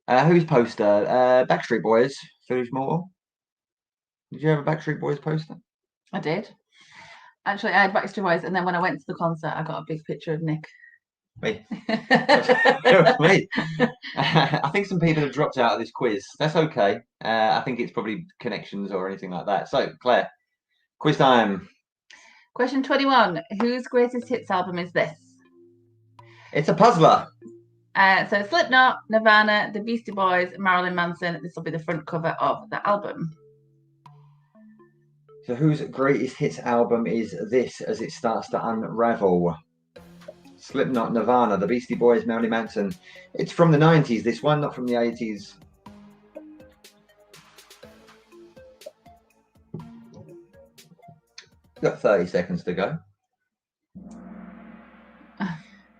Whose poster? Backstreet Boys. Foolish Mortal. Did you have a Backstreet Boys poster? I did. Actually, I had Backstreet Boys, and then when I went to the concert, I got a big picture of Nick. Me. It was me. I think some people have dropped out of this quiz. That's okay. I think it's probably connections or anything like that. So, Claire, quiz time. Question 21. Whose greatest hits album is this? It's a puzzler. So Slipknot, Nirvana, The Beastie Boys, Marilyn Manson. This will be the front cover of the album. So whose greatest hits album is this as it starts to unravel? Slipknot, Nirvana, The Beastie Boys, Marilyn Manson. It's from the 90s, this one, not from the 80s. Got 30 seconds to go.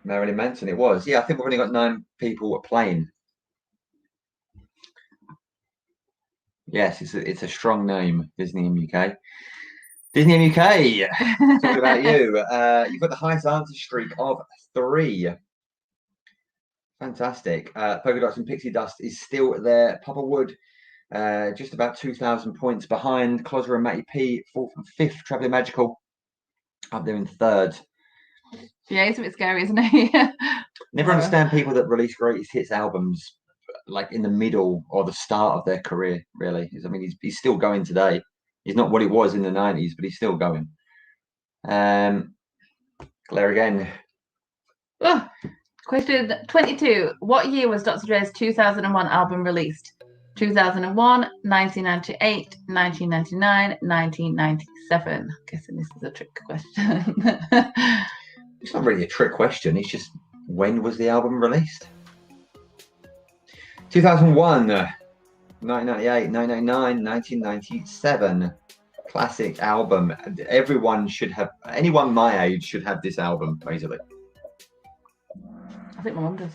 Marilyn Manson, it was. Yeah, I think we've only got 9 people playing. Yes, it's a strong name, Disney in UK. Disney UK. Talking about you. You've got the highest answer streak of 3. Fantastic. Polka Dots and Pixie Dust is still there. Papa Wood, just about 2,000 points behind. Closser and Matty P, 4th and 5th. Traveling Magical up there in 3rd. Yeah, it's a bit scary, isn't it? Never understand people that release greatest hits albums like in the middle or the start of their career. Really, I mean, he's still going today. He's not what he was in the 90s, but he's still going. Claire again. Oh, question 22. What year was Dr. Dre's 2001 album released? 2001, 1998, 1999, 1997. I'm guessing this is a trick question. It's not really a trick question. It's just, when was the album released? 2001, 1998, 1999, 1997. Classic album. Everyone should have, anyone my age should have this album, basically. I think my mum does.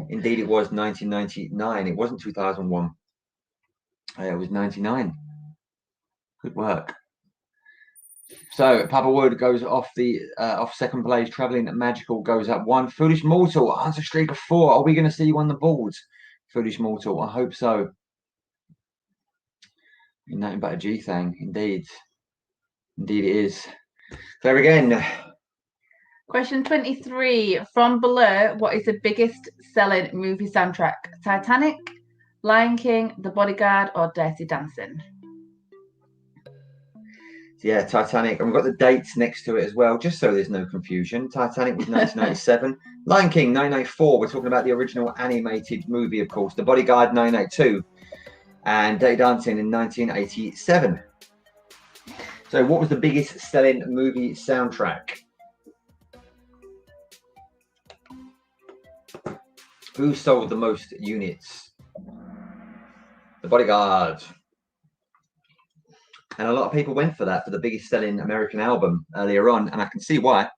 Indeed, it was 1999. It wasn't 2001. It was 99. Good work. So Papa Wood goes off off second place. Traveling Magical goes up 1. Foolish Mortal, answer streak of 4. Are we going to see you on the board, Foolish Mortal? I hope so. Nothing but a G thing, indeed. Indeed it is. There again. Question 23. From Blur, what is the biggest selling movie soundtrack? Titanic, Lion King, The Bodyguard, or Dirty Dancing? Yeah, Titanic. And we've got the dates next to it as well, just so there's no confusion. Titanic was 1997. Lion King, 1994. We're talking about the original animated movie, of course. The Bodyguard, 1982. And Dirty Dancing in 1987. So what was the biggest selling movie soundtrack? Who sold the most units? The Bodyguard. And a lot of people went for that, for the biggest selling American album earlier on, and I can see why.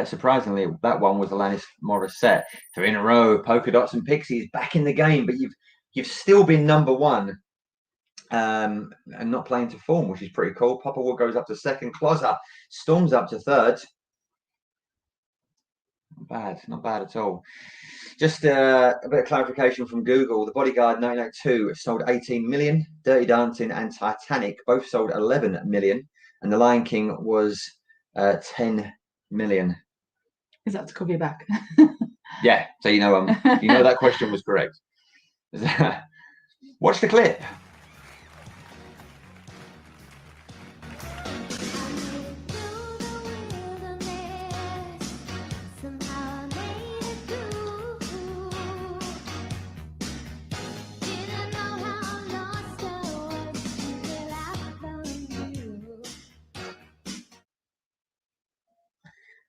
Surprisingly, that one was Alanis Morissette. 3 in a row. Polka Dots and Pixies back in the game, but you've still been number 1 and not playing to form, which is pretty cool. Papa Wood goes up to 2nd. Closer storms up to 3rd. Not bad at all. Just a bit of clarification from Google. The Bodyguard 1902 sold 18 million. Dirty Dancing and Titanic both sold 11 million. And The Lion King was 10 million. Is that to cover your back? Yeah, so you know that question was correct. Watch the clip.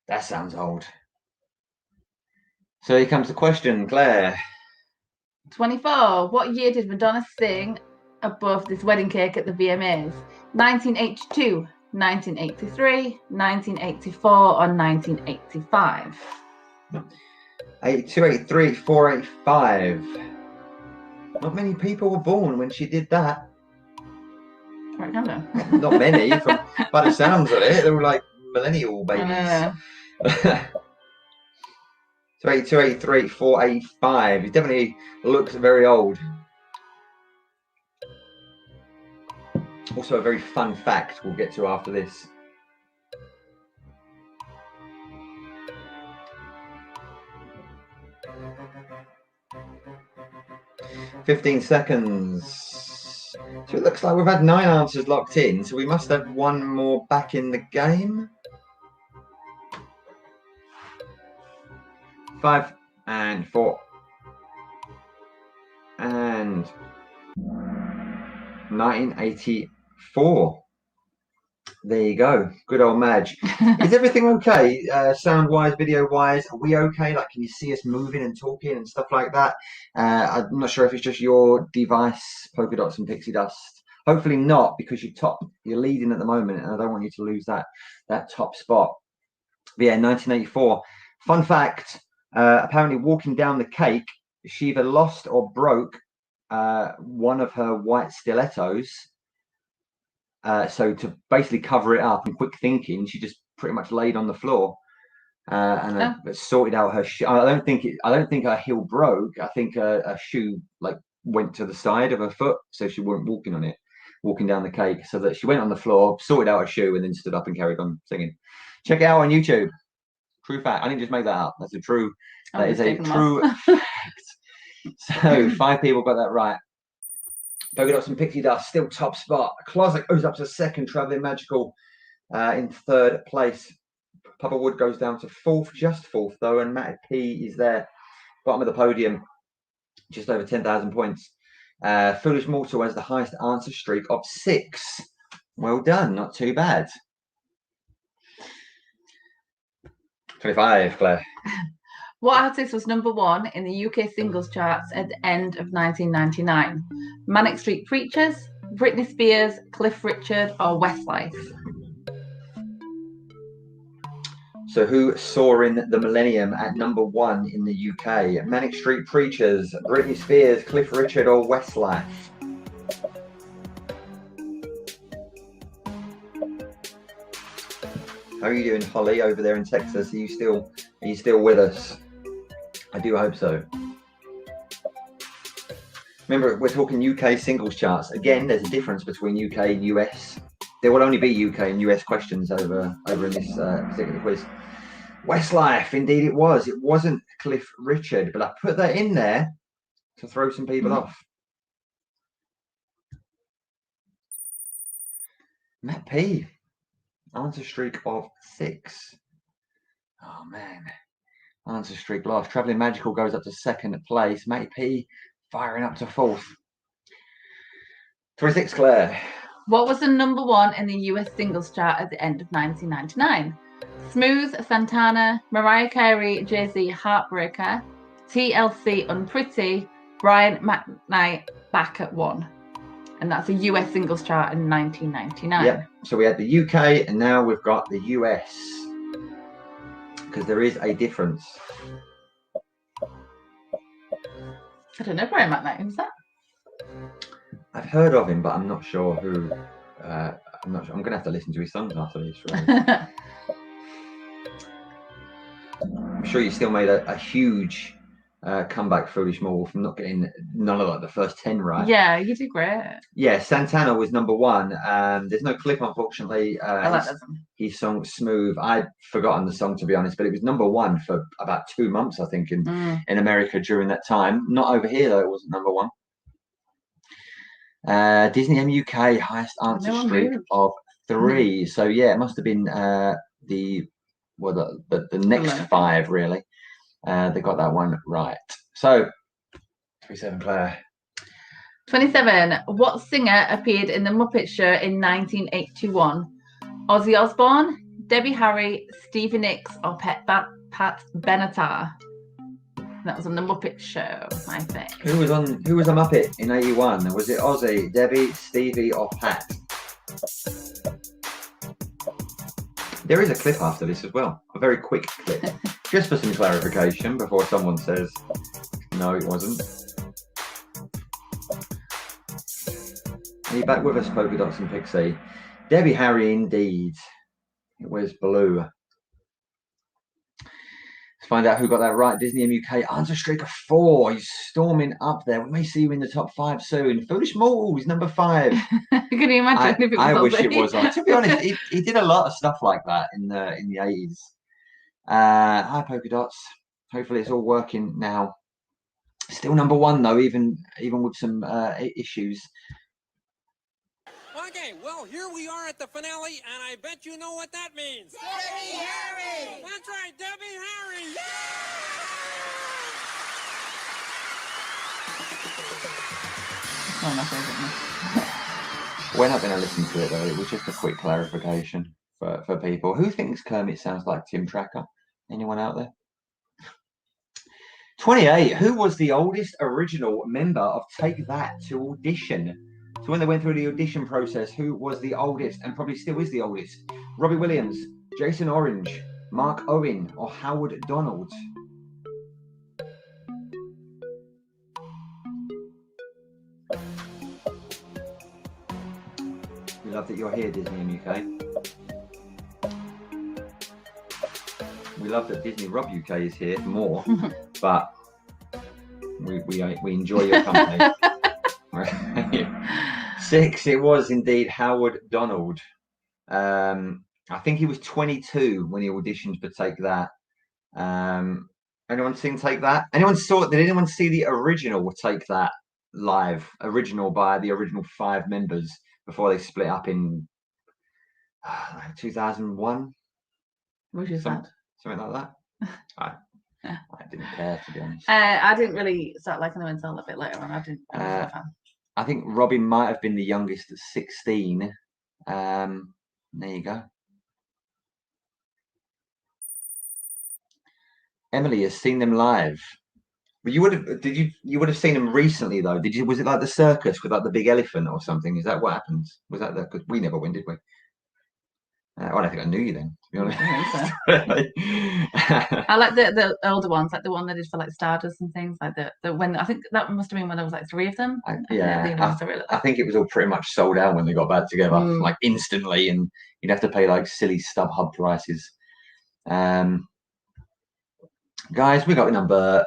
That sounds old. So here comes the question, Claire. 24. What year did Madonna sing Above This Wedding Cake at the VMAs? 1982, 1983, 1984, or 1985? 82, 83, 4, 85. Not many people were born when she did that. Right, Canada. Not many, by the sounds of it. They were like millennial babies. 82, 83, 4, 85. He definitely looks very old. Also a very fun fact we'll get to after this. "15 seconds. So it looks like we've had 9 answers locked in, so we must have 1 more back in the game. 5 and 4 and 1984. There you go. Good old Madge. Is everything okay? Sound wise, video wise, are we okay? Like, can you see us moving and talking and stuff like that? I'm not sure if it's just your device, Polka Dots and Pixie Dust. Hopefully not, because you're leading at the moment, and I don't want you to lose that top spot. But yeah, 1984. Fun fact. Apparently walking down the cake, she either lost or broke one of her white stilettos, So to basically cover it up and quick thinking, she just pretty much laid on the floor and sorted out her shoe. I don't think her heel broke. I think her shoe like went to the side of her foot, so she wasn't walking on it, walking down the cake. So that she went on the floor, sorted out her shoe, and then stood up and carried on singing. Check it out on YouTube. True fact. I didn't just make that up. That is a true fact. So 5 people got that right. Polka Dots and Pixie Dust still top spot. Closet goes up to second. Traveling Magical in third place. Papa Wood goes down to fourth, just fourth though, and Matty P is there, bottom of the podium, just over 10,000 points. Foolish Mortal has the highest answer streak of 6. Well done, not too bad. 25, Claire. What artist was number 1 in the UK singles charts at the end of 1999? Manic Street Preachers, Britney Spears, Cliff Richard, or Westlife? So who saw in the Millennium at number 1 in the UK? Manic Street Preachers, Britney Spears, Cliff Richard, or Westlife? How are you doing, Holly, over there in Texas? Are you still with us? I do hope so. Remember, we're talking UK singles charts. Again, there's a difference between UK and US. There will only be UK and US questions over in this particular quiz. Westlife, indeed it was. It wasn't Cliff Richard, but I put that in there to throw some people off. Matt P. Answer streak of 6. Oh, man. Answer streak lost. Traveling Magical goes up to second place. Matty P firing up to 4th. 26, Claire. What was the number 1 in the US singles chart at the end of 1999? Smooth, Santana, Mariah Carey, Jay-Z, Heartbreaker, TLC, Unpretty, Brian McKnight, Back at 1. And that's a US singles chart in 1999. Yep. So we had the UK and now we've got the US. Because there is a difference. I don't know Brian McKnight. Who's that? I've heard of him, but I'm not sure who. I'm not sure. I'm going to have to listen to his songs after this. Really. I'm sure you still made a huge comeback, Foolish Mortal, from not getting none of like the first 10 right. Yeah, you did great. Yeah, Santana was number 1. There's no clip, unfortunately. I like that song. His song Smooth. I'd forgotten the song, to be honest, but it was number 1 for about 2 months, I think, in America during that time. Not over here, though. It wasn't number 1. Disney MUK, highest answer streak of 3. So, yeah, it must have been the next 5, really. They got that one right. So, 27, Claire. 27. What singer appeared in The Muppet Show in 1981? Ozzy Osbourne, Debbie Harry, Stevie Nicks, or Pat Benatar? That was on The Muppet Show, I think. Who was a Muppet in 81? Was it Ozzy, Debbie, Stevie, or Pat? There is a clip after this as well. A very quick clip. Just for some clarification before someone says, no, it wasn't. Are you back with us, Polka Dots and Pixie? Debbie Harry, indeed. It was Blue. Let's find out who got that right. Disney MUK, answer streak of 4. He's storming up there. We may see you in the top 5 soon. Foolish Mortal is number 5. Can you imagine if it was I Ozzy? wish it was. To be honest, he did a lot of stuff like that in the 80s. Hi, Polka Dots. Hopefully it's all working now. Still number 1 though, even with some issues. Okay, well, here we are at the finale, and I bet you know what that means. Debbie Harry! That's right, Debbie Harry! Yeah! Oh, my favourite. We're not going to listen to it though. It was just a quick clarification for people. Who thinks Kermit sounds like Tim Tracker? Anyone out there? 28. Who was the oldest original member of Take That to audition? So when they went through the audition process, who was the oldest and probably still is the oldest? Robbie Williams, Jason Orange, Mark Owen, or Howard Donald? We love love that you're here, Disney in UK. We love that Disney Rob UK is here more, but we enjoy your company. 6, it was indeed Howard Donald. I think he was 22 when he auditioned for Take That. Anyone seen Take That? Did anyone see the original Take That live? Original by the original 5 members before they split up in 2001? Which is that? Something like that. I didn't care, to be honest. I didn't really start liking them until a bit later on. I wasn't a fan. I think Robin might have been the youngest at 16. There you go. Emily has seen them live. But you would have seen them recently though? Was it like the circus with like the big elephant or something? Is that what happens? Was that because we never went, did we? I don't think I knew you then, to be honest. I like the older ones, like the one they did for like Stardust and things, like the when I think that must have been when there was like 3 of them. I think it was all pretty much sold out when they got back together, like instantly, and you'd have to pay like silly StubHub prices. Guys, we got number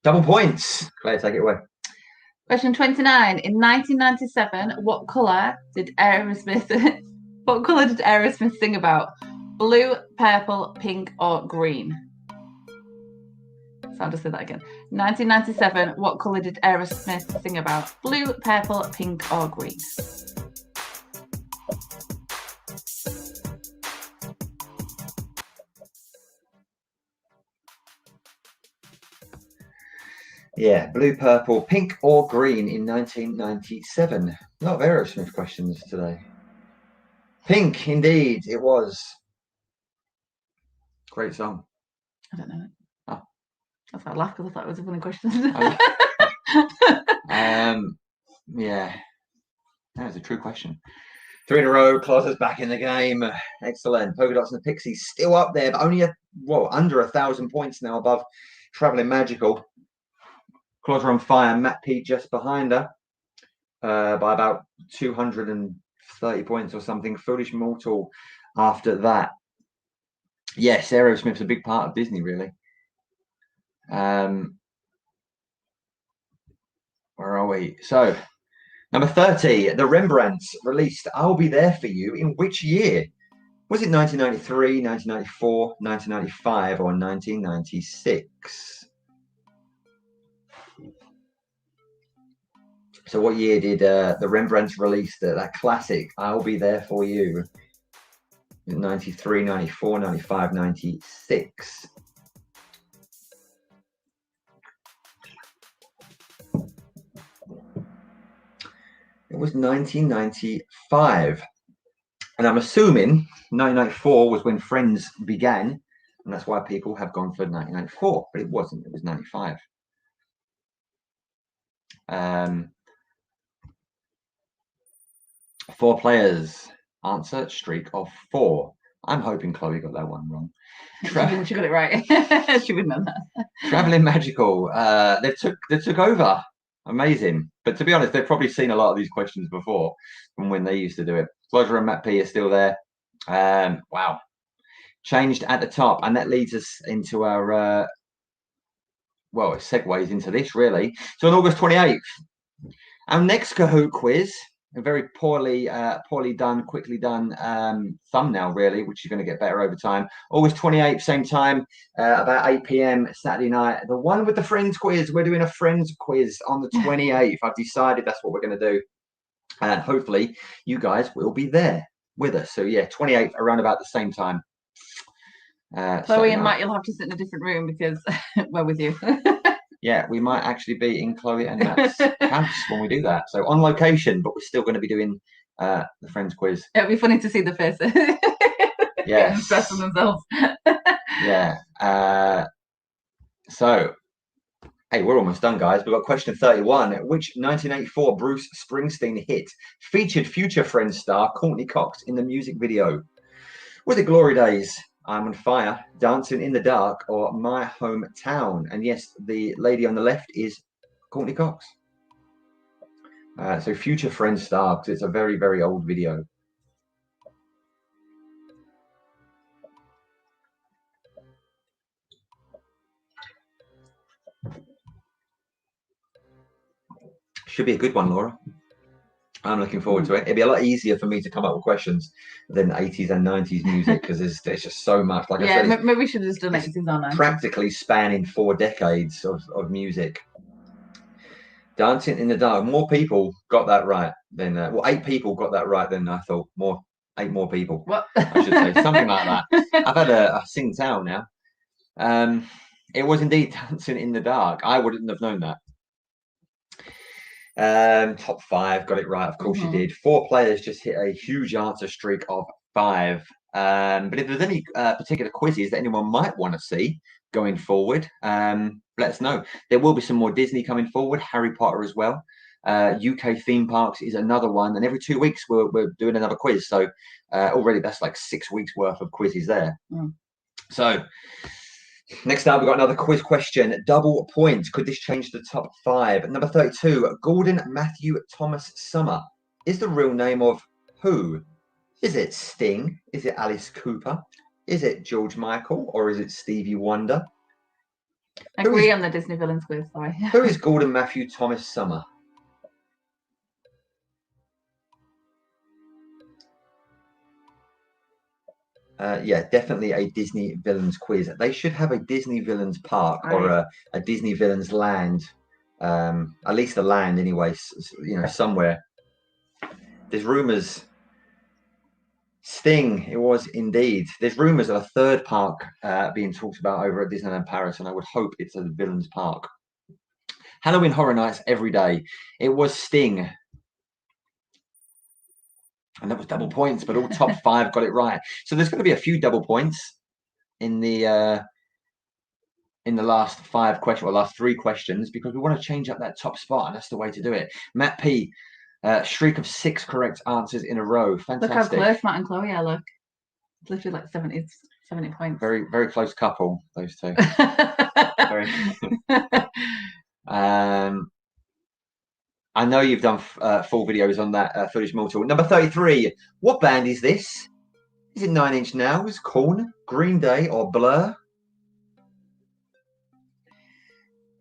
double points. Claire, take it away. Question 29. In 1997, what colour did Aerosmith sing about? Blue, purple, pink, or green? So I'll just say that again. 1997, what colour did Aerosmith sing about? Blue, purple, pink, or green? Yeah, blue, purple, pink, or green in 1997. A lot of Aerosmith questions today. Pink, indeed, it was. Great song. I don't know it. Oh. That's why I laughed, because I thought it was a funny question. Yeah, that was a true question. 3 in a row. Closer's back in the game. Excellent. Polka Dots and the Pixies still up there, but only under 1,000 points now above Traveling Magical. Closer on fire. Matt P just behind her by about 230 points or something. Foolish Mortal after that. Yes, Aerosmith's a big part of Disney, really. Where are we? So, number 30, the Rembrandts released I'll Be There For You in which year? Was it 1993, 1994, 1995, or 1996? So what year did the Rembrandts release that classic I'll Be There For You? 93, 94, 95, 96. It was 1995. And I'm assuming 1994 was when Friends began, and that's why people have gone for 1994, but it wasn't. It was 95. 4 players. Answer, streak of 4. I'm hoping Chloe got that one wrong. She got it right. She would know that. Traveling Magical. They took over. Amazing. But to be honest, they've probably seen a lot of these questions before from when they used to do it. Roger and Matt P are still there. Wow. Changed at the top. And that leads us into our, well, it segues into this, really. So on August 28th, our next Kahoot quiz, a very poorly done, quickly done thumbnail, really, which is going to get better over time. August 28th, same time, about 8 p.m. Saturday night. The one with the Friends quiz. We're doing a Friends quiz on the 28th. I've decided that's what we're going to do. And hopefully you guys will be there with us. So, yeah, 28th, around about the same time. Chloe and Matt, you'll have to sit in a different room because we're with you. Yeah, we might actually be in Chloe and Matt's house when we do that. So on location, but we're still going to be doing the Friends quiz. It'll be funny to see the faces. Yeah. Stressing themselves. Yeah. So, hey, we're almost done, guys. We've got question 31. Which 1984 Bruce Springsteen hit featured future Friends star Courtney Cox in the music video? Was it Glory Days, I'm on Fire, Dancing in the Dark, or My Hometown? And yes, the lady on the left is Courtney Cox. So future Friends star, because it's a very, very old video. Should be a good one, Laura. I'm looking forward to it. It'd be a lot easier for me to come up with questions than 80s and 90s music because there's just so much. Like I said, maybe we should have just done 80s or 90s. Practically spanning 4 decades of music. Dancing in the Dark. More people got that right than 8 people got that right than I thought. 8 more people. What? I should say something like that. I've had a sing tell now. It was indeed Dancing in the Dark. I wouldn't have known that. Top 5 got it right. Of course you did. 4 players just hit a huge answer streak of 5. But if there's any particular quizzes that anyone might want to see going forward, let us know. There will be some more Disney coming forward, Harry Potter as well. UK theme parks is another one, and every 2 weeks we're doing another quiz. So already that's like 6 weeks worth of quizzes there. So next up, we've got another quiz question. Double points. Could this change the top 5? Number 32, Gordon Matthew Thomas Summer is the real name of who? Is it Sting? Is it Alice Cooper? Is it George Michael? Or is it Stevie Wonder? Agree on the Disney villains quiz, sorry. Who is Gordon Matthew Thomas Summer? Yeah, definitely a Disney villains quiz. They should have a Disney villains park or a Disney villains land, at least a land anyway, somewhere. There's rumours. Sting, it was indeed. There's rumours of a 3rd park being talked about over at Disneyland Paris, and I would hope it's a villains park. Halloween Horror Nights every day. It was Sting. And that was double points, but all top 5 got it right. So there's going to be a few double points in the last 5 questions, or last 3 questions, because we want to change up that top spot, and that's the way to do it. Matt P, streak of 6 correct answers in a row. Fantastic. Look how close Matt and Chloe are. Look, it's literally like 70 points. Very, very close couple, those two. I know you've done full videos on that Foolish Mortal. Number 33. What band is this? Is it 9 Inch Nails, Korn, Green Day, or Blur?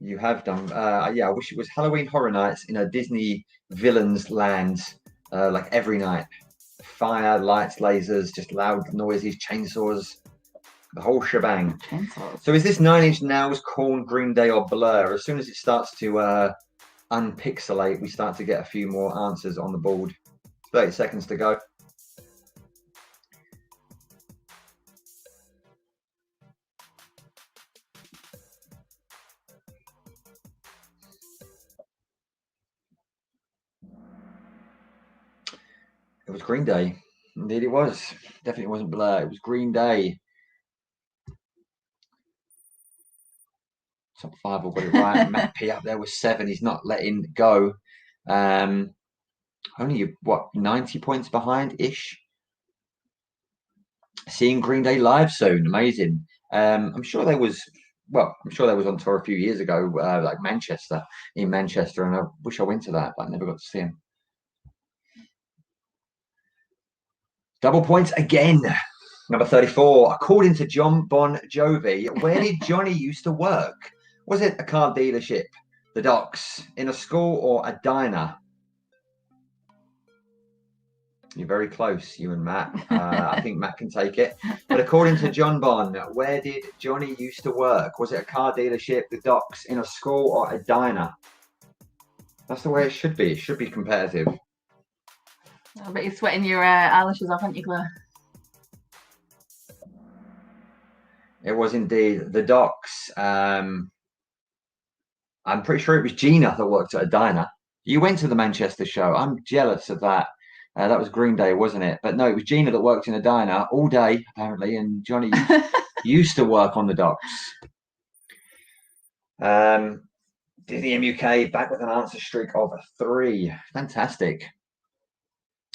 You have done. Yeah, I wish it was Halloween Horror Nights in a Disney villains land, like every night. Fire, lights, lasers, just loud noises, chainsaws, the whole shebang. Chainsaws. So is this 9 Inch Nails, Korn, Green Day, or Blur? As soon as it starts to unpixelate, we start to get a few more answers on the board. 30 seconds to go. It was Green Day. Indeed it was. Definitely wasn't Blur. It was Green Day. Top 5 all got it right. Matt P up there was 7. He's not letting go. Only, 90 points behind-ish. Seeing Green Day live soon. Amazing. I'm sure they was on tour a few years ago, like in Manchester, and I wish I went to that, but I never got to see him. Double points again. Number 34. According to John Bon Jovi, where did Johnny used to work? Was it a car dealership, the docks, in a school, or a diner? You're very close, you and Matt. I think Matt can take it. But according to John Bon, where did Johnny used to work? Was it a car dealership, the docks, in a school, or a diner? That's the way it should be. It should be competitive. I bet you're sweating your eyelashes off, aren't you, Claire? It was indeed the docks. I'm pretty sure it was Gina that worked at a diner. You went to the Manchester show. I'm jealous of that. That was Green Day, wasn't it? But no, it was Gina that worked in a diner all day, apparently, and Johnny used to work on the docks. Disney MUK back with an answer streak of 3. Fantastic.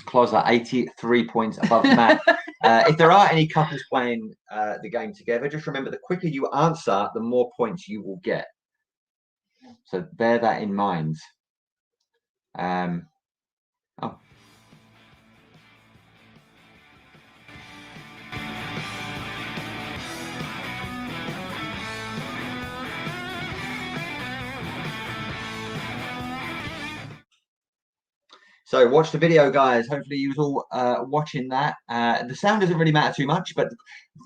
Closer 83 points above Matt. If there are any couples playing the game together, just remember the quicker you answer, the more points you will get. So bear that in mind. So watch the video, guys. Hopefully you was all watching that. The sound doesn't really matter too much, but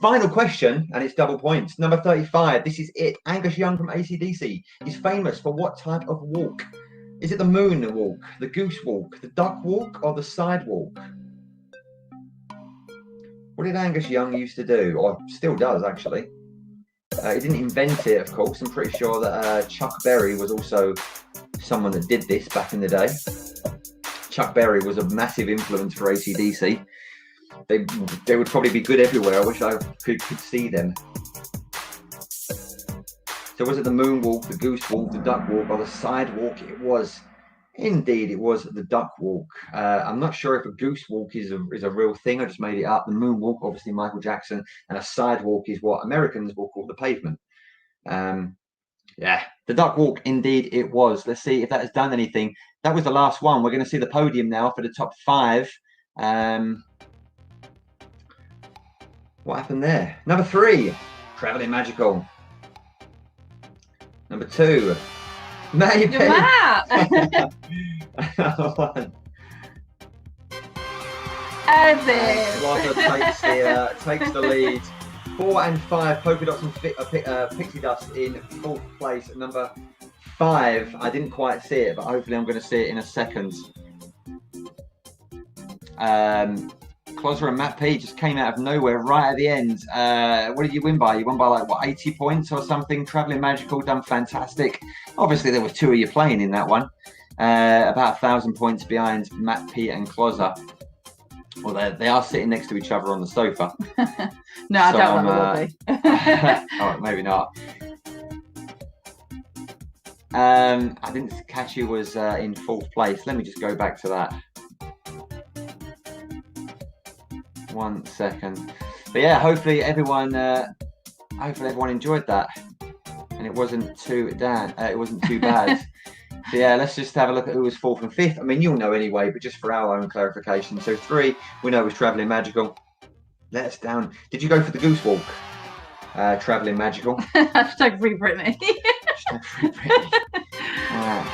final question, and it's double points. Number 35. This is it. Angus Young from AC/DC is famous for what type of walk? Is it the moon walk, the goose walk, the duck walk, or the sidewalk? What did Angus Young used to do, or still does actually? He didn't invent it, of course. I'm pretty sure that Chuck Berry was also someone that did this back in the day. Chuck Berry was a massive influence for AC/DC. They would probably be good everywhere. I wish I could see them. So was it the moonwalk, the goose walk, the duck walk, or the sidewalk? It was. Indeed, it was the duck walk. I'm not sure if a goose walk is a real thing. I just made it up. The moonwalk, obviously Michael Jackson, and a sidewalk is what Americans will call the pavement. Yeah, the duck walk, indeed it was. Let's see if that has done anything. That was the last one. We're going to see the podium now for the top 5. What happened there? Number 3, Traveling Magical. Number 2, maybe. Evan takes the lead. 4 and 5, polka dots and pixie dust in 4th place. Number 5, I didn't quite see it, but hopefully I'm going to see it in a second. Closer and Matt P just came out of nowhere right at the end. What did you win by? You won by like what, 80 points or something? Traveling Magical, done fantastic. Obviously there were 2 of you playing in that one. About 1,000 points behind Matt P and Closer. Well, they are sitting next to each other on the sofa. No, I don't want to be. Oh, maybe not. I didn't catch who was in 4th place. Let me just go back to that. 1 second. But yeah, hopefully everyone enjoyed that, and it wasn't too bad. So yeah, let's just have a look at who was 4th and 5th. I mean, you'll know anyway, but just for our own clarification. So 3, we know it was Traveling Magical. Let us down. Did you go for the goose walk? Traveling Magical. Hashtag Free Britney. Hashtag Free Britney.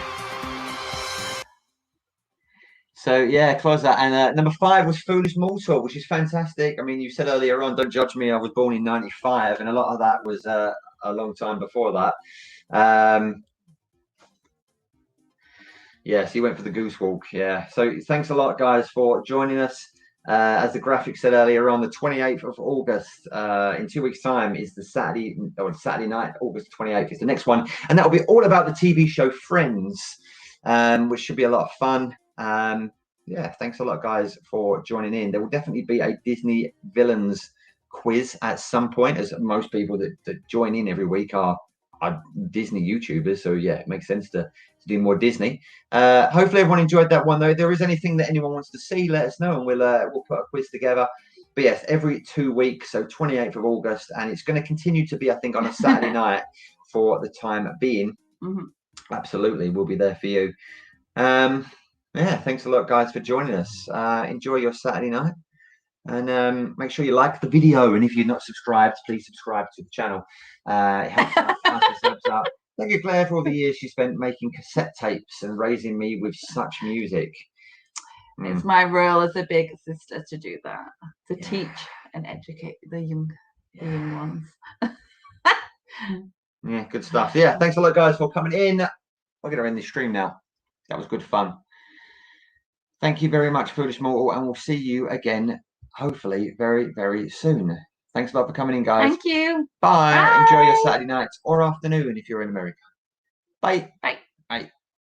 So yeah, close that. And number 5 was Foolish Mortal, which is fantastic. I mean, you said earlier on, don't judge me, I was born in 95, and a lot of that was a long time before that. Yeah, so you went for the goose walk. Yeah. So thanks a lot, guys, for joining us. As the graphic said earlier on, the 28th of August, in 2 weeks' time, is the Saturday night, August 28th is the next one. And that will be all about the TV show Friends, which should be a lot of fun. Yeah, thanks a lot, guys, for joining in. There will definitely be a Disney villains quiz at some point, as most people that join in every week are Disney YouTubers. So yeah, it makes sense to do more Disney. Hopefully everyone enjoyed that one, though. If there is anything that anyone wants to see, let us know, and we'll put a quiz together. But yes, every 2 weeks, so 28th of August, and it's going to continue to be, I think, on a Saturday night for the time being. Mm-hmm. Absolutely, we'll be there for you. Yeah, thanks a lot, guys, for joining us. Enjoy your Saturday night, and make sure you like the video. And if you're not subscribed, please subscribe to the channel. It helps out. Thank you, Claire, for all the years she spent making cassette tapes and raising me with such music. It's my role as a big sister to do that, to teach and educate the young ones. Yeah, good stuff. Yeah, thanks a lot, guys, for coming in. We're going to end this stream now. That was good fun. Thank you very much, Foolish Mortal, and we'll see you again, hopefully, very, very soon. Thanks a lot for coming in, guys. Thank you. Bye. Bye. Enjoy your Saturday night or afternoon if you're in America. Bye. Bye. Bye.